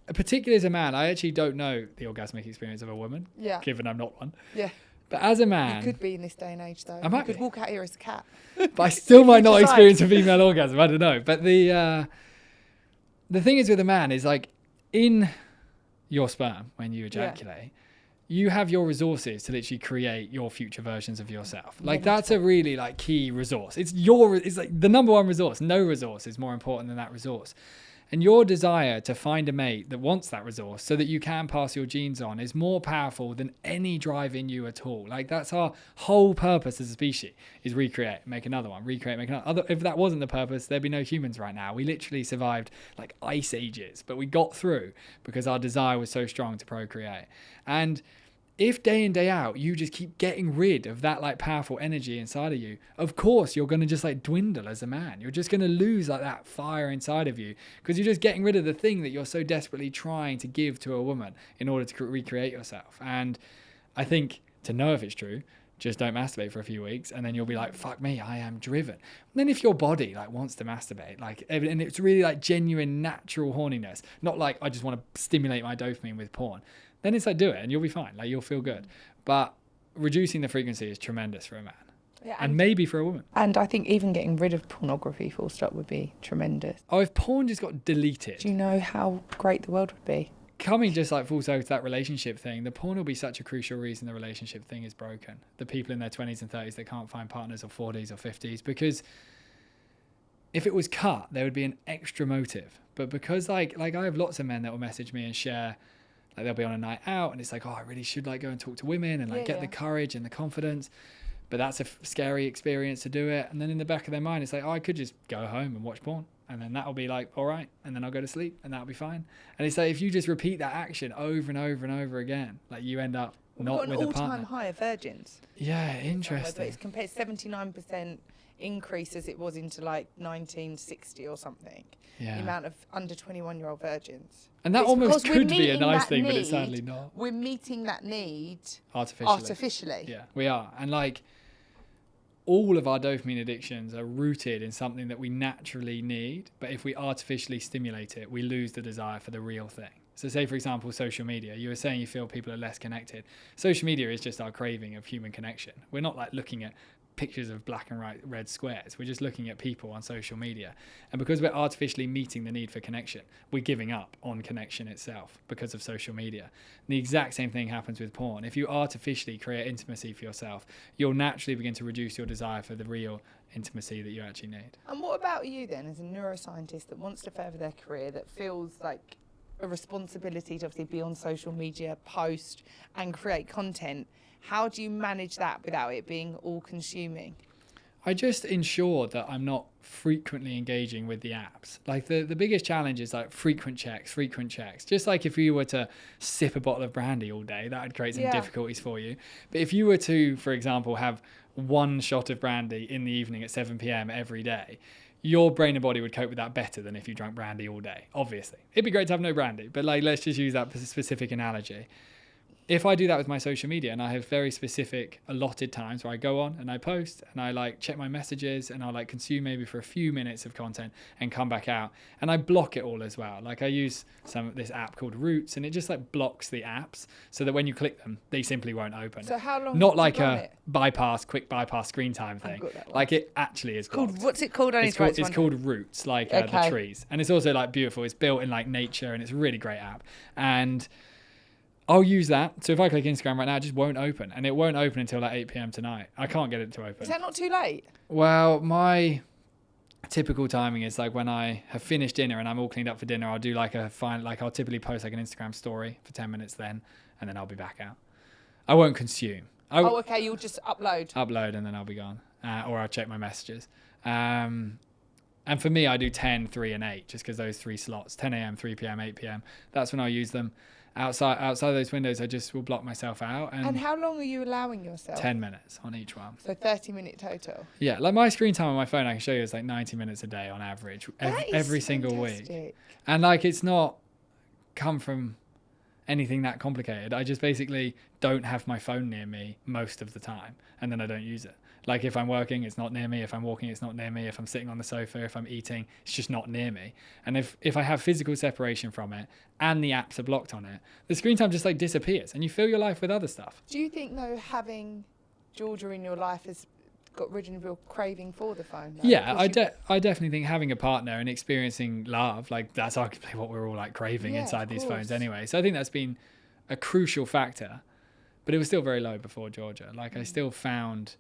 particularly as a man, I actually don't know the orgasmic experience of a woman, given I'm not one. Yeah. But as a man, you could be in this day and age though. I might could walk out here as a cat. But I still might not experience a female orgasm. I don't know. But the thing is with a man is like in your sperm when you ejaculate, you have your resources to literally create your future versions of yourself. Like that's a really like key resource. It's like the number one resource. No resource is more important than that resource. And your desire to find a mate that wants that resource so that you can pass your genes on is more powerful than any drive in you at all. Like that's our whole purpose as a species, is recreate, make another one, recreate, make another. If that wasn't the purpose, there'd be no humans right now. We literally survived like ice ages, but we got through because our desire was so strong to procreate. And if day in, day out, you just keep getting rid of that like powerful energy inside of you, of course, you're going to just like dwindle as a man. You're just going to lose like that fire inside of you because you're just getting rid of the thing that you're so desperately trying to give to a woman in order to recreate yourself. And I think to know if it's true, just don't masturbate for a few weeks, and then you'll be like, fuck me, I am driven. And then if your body like wants to masturbate, like, and it's really like genuine natural horniness, not like I just want to stimulate my dopamine with porn, then it's like, do it and you'll be fine, like you'll feel good. But reducing the frequency is tremendous for a man. Yeah, and maybe for a woman. And I think even getting rid of pornography full stop would be tremendous. Oh, if porn just got deleted. Do you know how great the world would be? Coming just like full circle to that relationship thing, the porn will be such a crucial reason the relationship thing is broken. The people in their 20s and 30s that can't find partners, or 40s or 50s, because if it was cut, there would be an extra motive. But because like I have lots of men that will message me and share, like they'll be on a night out and it's like, oh, I really should like go and talk to women and like get the courage and the confidence. But that's a scary experience to do it. And then in the back of their mind, it's like, oh, I could just go home and watch porn. And then that'll be like, all right. And then I'll go to sleep and that'll be fine. And it's like, if you just repeat that action over and over and over again, like you end up not with a partner. All-time high of virgins. Yeah, interesting. It's compared 79% increase as it was into like 1960 or something. Yeah. The amount of under 21-year-old virgins. And that almost could be a nice thing, but it's sadly not. We're meeting that need artificially. Yeah, we are. And like, all of our dopamine addictions are rooted in something that we naturally need, but if we artificially stimulate it, we lose the desire for the real thing. So say, for example, social media. You were saying you feel people are less connected. Social media is just our craving of human connection. We're not like looking at pictures of black and white red squares. We're just looking at people on social media. And because we're artificially meeting the need for connection, we're giving up on connection itself because of social media. And the exact same thing happens with porn. If you artificially create intimacy for yourself, you'll naturally begin to reduce your desire for the real intimacy that you actually need. And what about you then, as a neuroscientist that wants to further their career, that feels like a responsibility to obviously be on social media, post and create content? How do you manage that without it being all-consuming? I just ensure that I'm not frequently engaging with the apps. Like the biggest challenge is like frequent checks. Just like if you were to sip a bottle of brandy all day, that would create some difficulties for you. But if you were to, for example, have one shot of brandy in the evening at 7 p.m. every day, your brain and body would cope with that better than if you drank brandy all day, obviously. It'd be great to have no brandy, but like, let's just use that specific analogy. If I do that with my social media and I have very specific allotted times where I go on and I post and I like check my messages and I'll like consume maybe for a few minutes of content and come back out, and I block it all as well. Like I use this app called Roots, and it just like blocks the apps so that when you click them, they simply won't open. So how long? Not like a quick bypass screen time thing. Like it actually is blocked. What's it called? It's called Roots, like the trees. And it's also like beautiful. It's built in like nature and it's a really great app. And I'll use that. So if I click Instagram right now, it just won't open. And it won't open until like 8 p.m. tonight. I can't get it to open. Is that not too late? Well, my typical timing is like when I have finished dinner and I'm all cleaned up for dinner, I'll do like I'll typically post like an Instagram story for 10 minutes then, and then I'll be back out. I won't consume. Okay, you'll just upload. And then I'll be gone. Or I'll check my messages. And for me, I do 10, 3 and 8 just because those 3 slots, 10 a.m., 3 p.m., 8 p.m. That's when I'll use them. Outside those windows, I just will block myself out. And how long are you allowing yourself? 10 minutes on each one. So 30-minute total? Yeah, like my screen time on my phone, I can show you, is like 90 minutes a day on average, every single week. And like, it's not come from anything that complicated. I just basically don't have my phone near me most of the time, and then I don't use it. Like if I'm working, it's not near me. If I'm walking, it's not near me. If I'm sitting on the sofa, if I'm eating, it's just not near me. And if I have physical separation from it and the apps are blocked on it, the screen time just like disappears and you fill your life with other stuff. Do you think though having Georgia in your life has got rid of your craving for the phone? Like, yeah, I definitely think having a partner and experiencing love, like that's arguably what we're all like craving inside these phones anyway. So I think that's been a crucial factor, but it was still very low before Georgia. Like I still found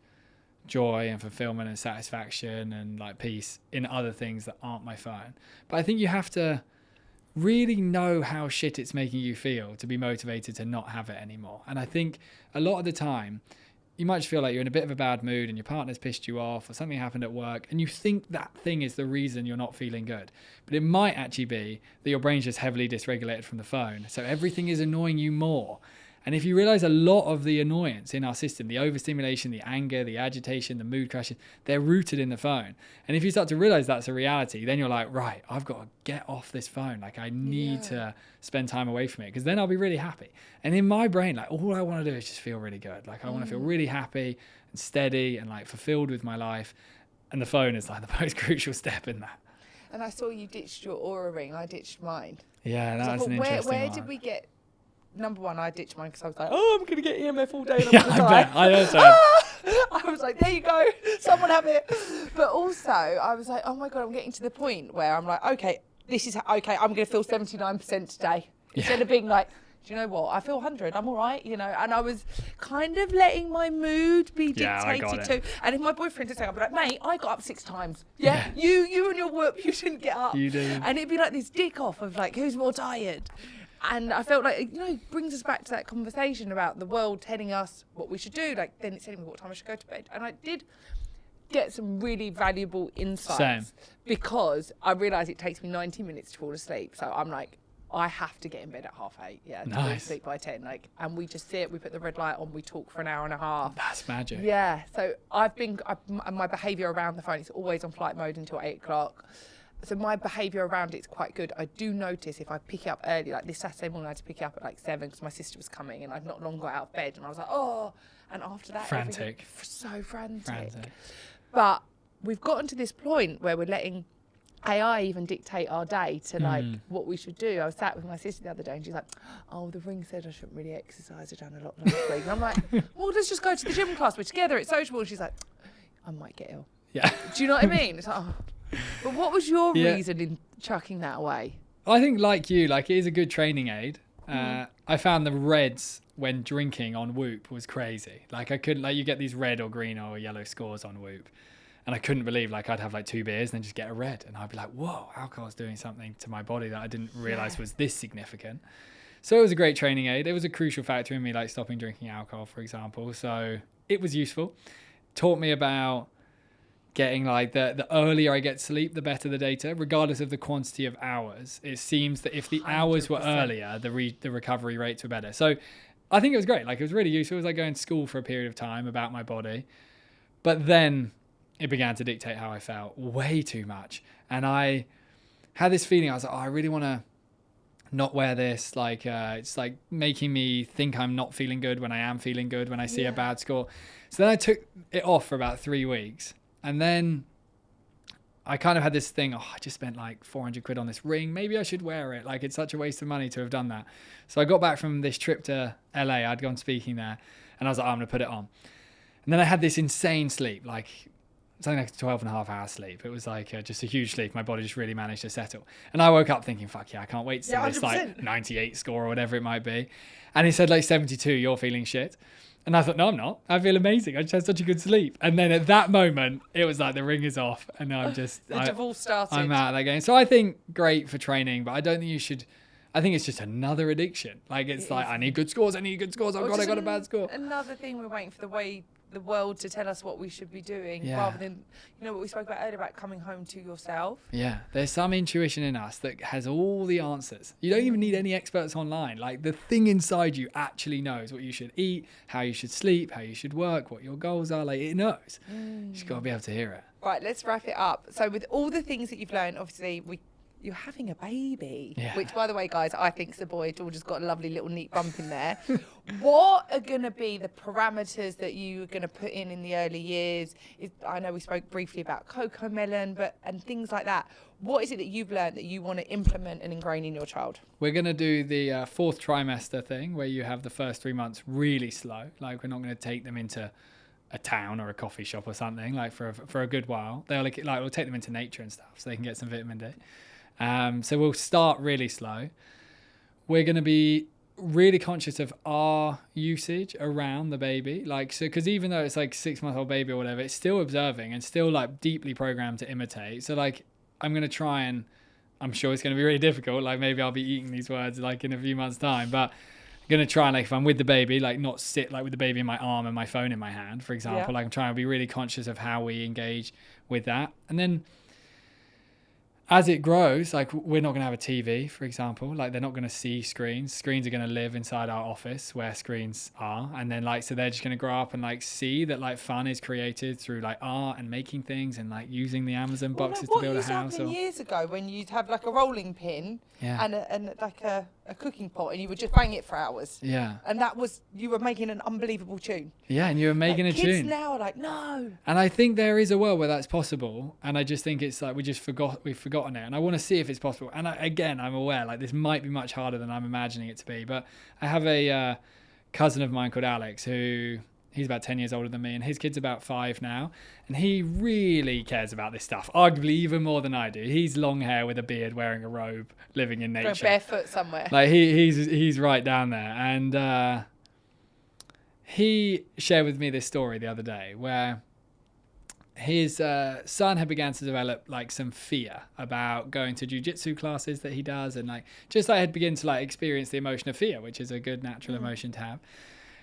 joy and fulfillment and satisfaction and like peace in other things that aren't my phone. But I think you have to really know how shit it's making you feel to be motivated to not have it anymore. And I think a lot of the time you might just feel like you're in a bit of a bad mood and your partner's pissed you off or something happened at work and you think that thing is the reason you're not feeling good. But it might actually be that your brain's just heavily dysregulated from the phone. So everything is annoying you more. And if you realize a lot of the annoyance in our system, the overstimulation, the anger, the agitation, the mood crashes, they're rooted in the phone. And if you start to realize that's a reality, then you're like, right, I've got to get off this phone. Like I need to spend time away from it, because then I'll be really happy. And in my brain, like all I want to do is just feel really good. Like I want to feel really happy and steady and like fulfilled with my life. And the phone is like the most crucial step in that. And I saw you ditched your Aura ring. I ditched mine. Yeah, that was an interesting Where one. did we get... Number one, I ditched mine because I was like, I'm going to get EMF all day. And Yeah, I bet. I also... I was like, there you go. Someone have it. But also, I was like, oh my God, I'm getting to the point where I'm like, okay, I'm going to feel 79% today. Instead of being like, do you know what? I feel 100. I'm all right, you know. And I was kind of letting my mood be dictated to. And if my boyfriend did say, I'd be like, mate, I got up 6 times. Yeah. You and your work, you shouldn't get up. You do. And it'd be like this dick off of like, who's more tired? And I felt like, you know, it brings us back to that conversation about the world telling us what we should do. Like, then it's telling me what time I should go to bed. And I did get some really valuable insights. Same. Because I realised it takes me 90 minutes to fall asleep. So I'm like, I have to get in bed at 8:30. Yeah, to fall asleep by 10. Like, and we just sit, we put the red light on, we talk for an hour and a half. That's magic. Yeah. So my behaviour around the phone is always on flight mode until 8 o'clock. So my behaviour around it is quite good. I do notice if I pick it up early, like this Saturday morning I had to pick it up at like 7 because my sister was coming and I'd not long got out of bed and I was like, oh, and after that, frantic. So frantic. But we've gotten to this point where we're letting AI even dictate our day to like what we should do. I was sat with my sister the other day and she's like, oh, the ring said I shouldn't really exercise. I've done a lot last week. And I'm like, well, let's just go to the gym class. We're together. It's sociable. And she's like, I might get ill. Yeah. Do you know what I mean? It's like, oh. But what was your reason in chucking that away? I think like you, like it is a good training aid. I found the reds when drinking on Whoop was crazy. Like I couldn't, like you get these red or green or yellow scores on Whoop. And I couldn't believe like I'd have like 2 beers and then just get a red. And I'd be like, whoa, alcohol's doing something to my body that I didn't realize was this significant. So it was a great training aid. It was a crucial factor in me like stopping drinking alcohol, for example. So it was useful. Taught me about getting like the earlier I get sleep, the better the data, regardless of the quantity of hours. It seems that if the hours were earlier, the recovery rates were better. So I think it was great. Like it was really useful. It was like going to school for a period of time about my body. But then it began to dictate how I felt way too much. And I had this feeling, I was like, oh, I really want to not wear this. Like it's like making me think I'm not feeling good when I am feeling good when I see a bad score. So then I took it off for about 3 weeks. And then I kind of had this thing, I just spent like 400 quid on this ring. Maybe I should wear it. Like it's such a waste of money to have done that. So I got back from this trip to LA. I'd gone speaking there and I was like, I'm going to put it on. And then I had this insane sleep, like something like 12 and a half hours sleep. It was like just a huge sleep. My body just really managed to settle. And I woke up thinking, fuck yeah, I can't wait to see this like 98 score or whatever it might be. And he said like 72, you're feeling shit. And I thought, no, I'm not. I feel amazing. I just had such a good sleep. And then at that moment, it was like the ring is off. And I'm just... the divorce started. I'm out of that game. So I think great for training, but I don't think you should... I think it's just another addiction. Like it's like, I need good scores. I got a bad score. Another thing, we're waiting for the world to tell us what we should be doing rather than, you know, what we spoke about earlier about coming home to yourself. Yeah, there's some intuition in us that has all the answers. You don't even need any experts online. Like the thing inside you actually knows what you should eat, how you should sleep, how you should work, what your goals are. Like it knows. You just got to be able to hear it. Right, let's wrap it up. So with all the things that you've learned, obviously you're having a baby, which, by the way, guys, I think's a boy. Georgia's got a lovely little neat bump in there. What are going to be the parameters that you're going to put in the early years? I know we spoke briefly about Cocomelon, and things like that. What is it that you've learned that you want to implement and ingrain in your child? We're going to do the 4th trimester thing where you have the first 3 months really slow. Like we're not going to take them into a town or a coffee shop or something like for a good while. We'll take them into nature and stuff so they can get some vitamin D. So we'll start really slow. We're going to be really conscious of our usage around the baby. Like, so, because even though it's like 6-month-old baby or whatever, it's still observing and still like deeply programmed to imitate. So like, I'm going to try and, I'm sure it's going to be really difficult. Like maybe I'll be eating these words like in a few months' time, but I'm going to try and like, if I'm with the baby, like not sit like with the baby in my arm and my phone in my hand, for example. Like I'm trying to be really conscious of how we engage with that. And then as it grows, like we're not going to have a TV, for example, like they're not going to see screens are going to live inside our office where screens are, and then like so they're just going to grow up and like see that like fun is created through like art and making things and like using the Amazon boxes to build a house. Or years ago when you'd have like a rolling pin yeah. and like a cooking pot and you would just bang it for hours, yeah, and that was, you were making an unbelievable tune. Yeah, and you were making like, a tune. Kids now are like, no. And I think there is a world where that's possible, and I just think it's like we've forgotten it, and I want to see if it's possible. And I'm aware like this might be much harder than I'm imagining it to be, but I have a cousin of mine called Alex who he's about 10 years older than me, and his kid's about 5 now, and he really cares about this stuff, arguably even more than I do. He's long hair with a beard, wearing a robe, living in nature, go barefoot somewhere. Like he's right down there. And he shared with me this story the other day where his son had began to develop like some fear about going to jiu-jitsu classes that he does, and like just like had begun to like experience the emotion of fear, which is a good natural emotion to have.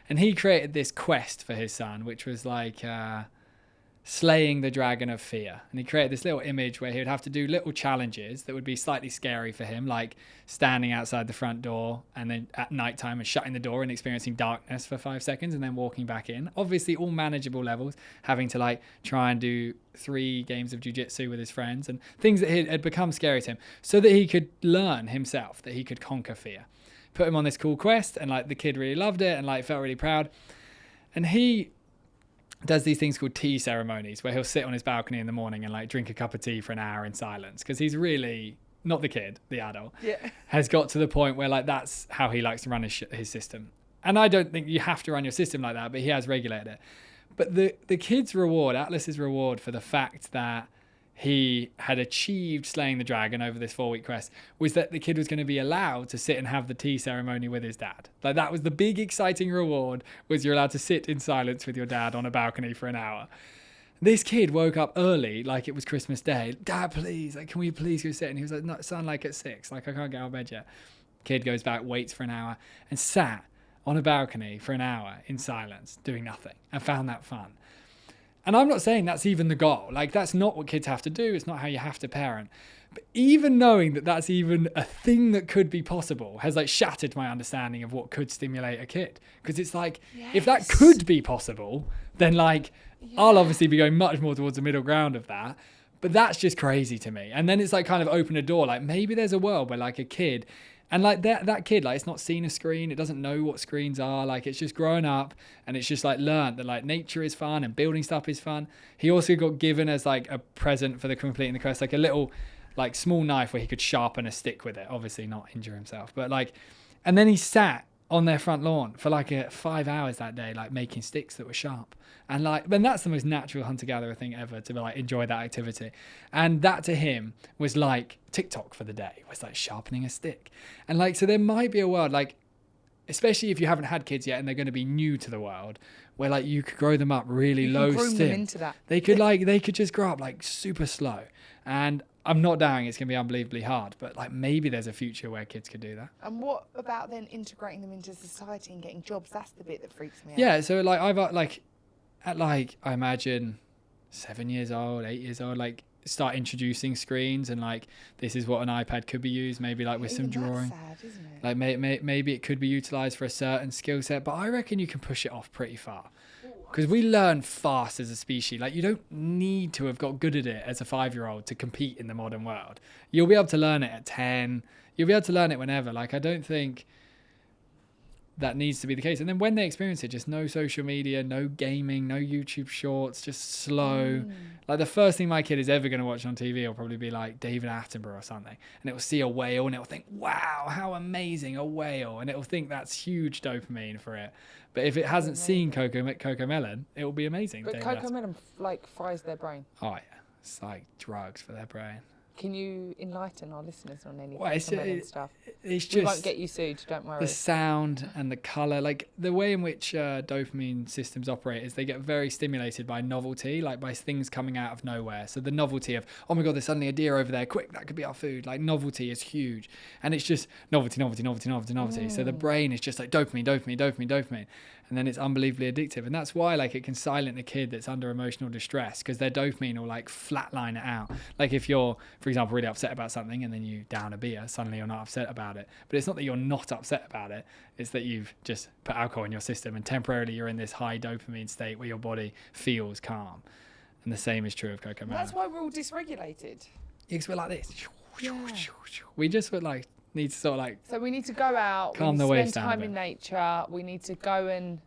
And he created this quest for his son, which was like slaying the dragon of fear. And he created this little image where he would have to do little challenges that would be slightly scary for him, like standing outside the front door and then at nighttime and shutting the door and experiencing darkness for 5 seconds and then walking back in. Obviously all manageable levels, having to like try and do 3 games of jiu-jitsu with his friends and things that had become scary to him, so that he could learn himself that he could conquer fear. Put him on this cool quest, and like the kid really loved it and like felt really proud. And he does these things called tea ceremonies where he'll sit on his balcony in the morning and like drink a cup of tea for an hour in silence, because he's really not the kid, the adult, has got to the point where like that's how he likes to run his system. And I don't think you have to run your system like that, but he has regulated it. But the kid's reward, Atlas's reward for the fact that he had achieved slaying the dragon over this 4-week quest, was that the kid was going to be allowed to sit and have the tea ceremony with his dad. Like that was the big exciting reward, was you're allowed to sit in silence with your dad on a balcony for an hour. This kid woke up early, like it was Christmas Day. Dad, please, like, can we please go sit? And he was like, no, son, like at 6, like I can't get out of bed yet. Kid goes back, waits for an hour, and sat on a balcony for an hour in silence, doing nothing, and found that fun. And I'm not saying that's even the goal. Like, that's not what kids have to do. It's not how you have to parent. But even knowing that that's even a thing that could be possible has, like, shattered my understanding of what could stimulate a kid. Because it's like, if that could be possible, then, like, I'll obviously be going much more towards the middle ground of that. But that's just crazy to me. And then it's, like, kind of open a door. Like, maybe there's a world where, like, a kid... And like that kid, like, it's not seen a screen. It doesn't know what screens are. Like, it's just grown up and it's just like learned that like nature is fun and building stuff is fun. He also got given as like a present for the completing the quest, like a little like small knife where he could sharpen a stick with it. Obviously not injure himself, but like, and then he sat on their front lawn for like 5 hours that day, like making sticks that were sharp. And like, then that's the most natural hunter-gatherer thing ever, to like enjoy that activity. And that to him was like TikTok for the day, was like sharpening a stick. And like, so there might be a world, like, especially if you haven't had kids yet and they're going to be new to the world, where like you could grow them up really low stim. They could just grow up like super slow. And I'm not doubting it's going to be unbelievably hard, but like maybe there's a future where kids could do that. And what about then integrating them into society and getting jobs? That's the bit that freaks me out. Yeah, so like I've like at like I imagine 7 years old, 8 years old, like start introducing screens and like this is what an iPad could be used, maybe like with some drawing. That's sad, isn't it? Like maybe it could be utilized for a certain skill set, but I reckon you can push it off pretty far. Because we learn fast as a species. Like, you don't need to have got good at it as a 5-year-old to compete in the modern world. You'll be able to learn it at 10. You'll be able to learn it whenever. Like, I don't think that needs to be the case. And then when they experience it, just no social media, no gaming, no YouTube shorts, just slow. Like, the first thing my kid is ever going to watch on TV will probably be like David Attenborough or something. And it will see a whale and it will think, wow, how amazing, a whale. And it will think that's huge dopamine for it. But if it hasn't seen Cocomelon, it will be amazing. But Cocomelon like fries their brain. Oh yeah, it's like drugs for their brain. Can you enlighten our listeners on any Cocomelon stuff? It's just, we won't get you sued, don't worry. The sound and the colour, like the way in which dopamine systems operate is they get very stimulated by novelty, like by things coming out of nowhere. So the novelty of, oh my God, there's suddenly a deer over there, quick, that could be our food. Like novelty is huge. And it's just novelty. So the brain is just like dopamine. And and then it's unbelievably addictive. And that's why like it can silence a kid that's under emotional distress, because their dopamine will like flatline it out. Like if you're, for example, really upset about something and then you down a beer, suddenly you're not upset about it. But it's not that you're not upset about it, it's that you've just put alcohol in your system and temporarily you're in this high dopamine state where your body feels calm. And the same is true of Cocomelon. That's why we're all dysregulated. Because we're like this. Yeah. We just would like need to sort of like, So we need to go out, calm we the need to waves spend down a time in bit. nature, we need to go and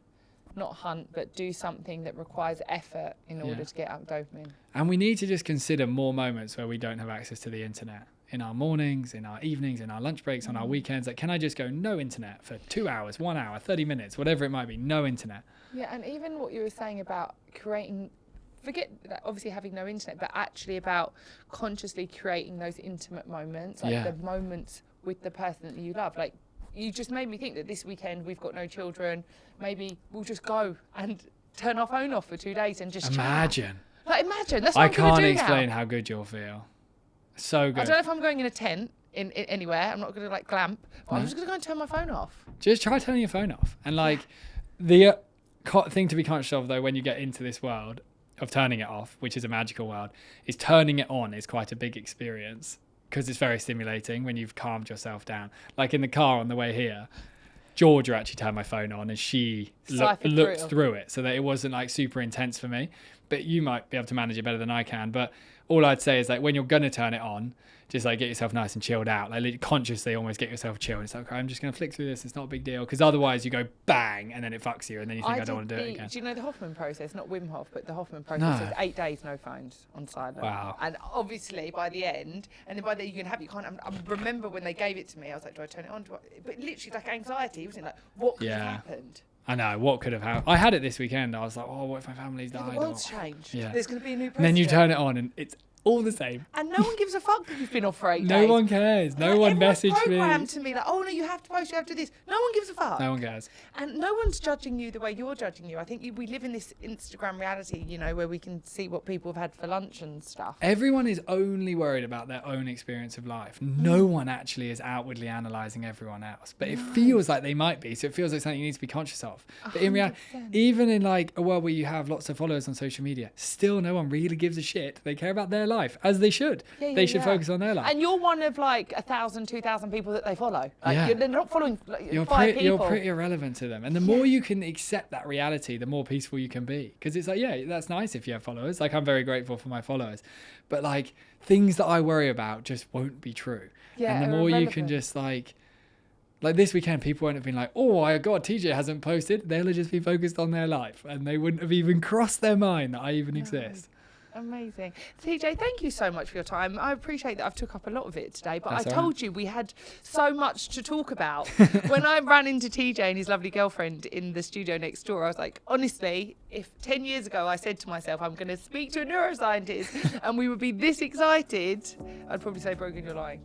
not hunt, but do something that requires effort in order to get out dopamine. and we need to just consider more moments where we don't have access to the internet. In our mornings, in our evenings, in our lunch breaks, on our weekends. Like, can I just go no internet for 2 hours, 1 hour, 30 minutes, whatever it might be, no internet. Yeah, and even what you were saying about creating, forget that obviously having no internet, but actually about consciously creating those intimate moments, like the moments with the person that you love. Like, you just made me think that this weekend we've got no children. Maybe we'll just go and turn our phone off for 2 days and just Imagine. chat. Like, imagine. That's what I I'm gonna can't do explain now. how good you'll feel. So good. I don't know if I'm going in a tent in anywhere. I'm not going to like glamp. I'm just going to go and turn my phone off. Just try turning your phone off. And like the thing to be conscious of though, when you get into this world of turning it off, which is a magical world, is turning it on is quite a big experience, because it's very stimulating when you've calmed yourself down. Like in the car on the way here, Georgia actually turned my phone on and she looked through it so that it wasn't like super intense for me. But you might be able to manage it better than I can. But all I'd say is like when you're going to turn it on, just like get yourself nice and chilled out. Like consciously almost get yourself chilled. It's like, okay, I'm just going to flick through this. It's not a big deal. Because otherwise you go bang and then it fucks you and then you think I don't want to do it again. Do you know the Hoffman process? Not Wim Hof, but the Hoffman process is 8 days no phones on silent. Wow. And obviously by the end, and then by the end you can have, you can't, I remember when they gave it to me, I was like, do I turn it on? But literally like anxiety, wasn't it? Like, what could have happened? I know, what could have happened? I had it this weekend. I was like, oh, what if my family's died? The world's changed. Yeah. There's going to be a new president. And then you turn it on and it's all the same. And no one gives a fuck that you've been off for 8 days. No one cares. No one messaged me. Programmed to me like, oh no, you have to post, you have to do this. No one gives a fuck. No one cares. And no one's judging you the way you're judging you. I think we live in this Instagram reality, you know, where we can see what people have had for lunch and stuff. Everyone is only worried about their own experience of life. No one actually is outwardly analysing everyone else. But it feels like they might be. So it feels like something you need to be conscious of. But in reality, even in like a world where you have lots of followers on social media, still no one really gives a shit. They care about their life, as they should. They should focus on their life. And you're one of like 1,000, 2,000 people that they follow. Like, they're not following like, you're 5 people. You're pretty irrelevant to them. And the more you can accept that reality, the more peaceful you can be. Because it's like, yeah, that's nice if you have followers. Like, I'm very grateful for my followers. But like, things that I worry about just won't be true. Yeah, and the more you can just like this weekend, people won't have been like, oh my God, TJ hasn't posted. They'll have just be focused on their life. And they wouldn't have even crossed their mind that I even exist. Amazing. TJ, thank you so much for your time. I appreciate that I've took up a lot of it today, but That's I all told you we had so much to talk about. When I ran into TJ and his lovely girlfriend in the studio next door, I was like, honestly, if 10 years ago I said to myself, I'm going to speak to a neuroscientist and we would be this excited, I'd probably say, broken, you're lying.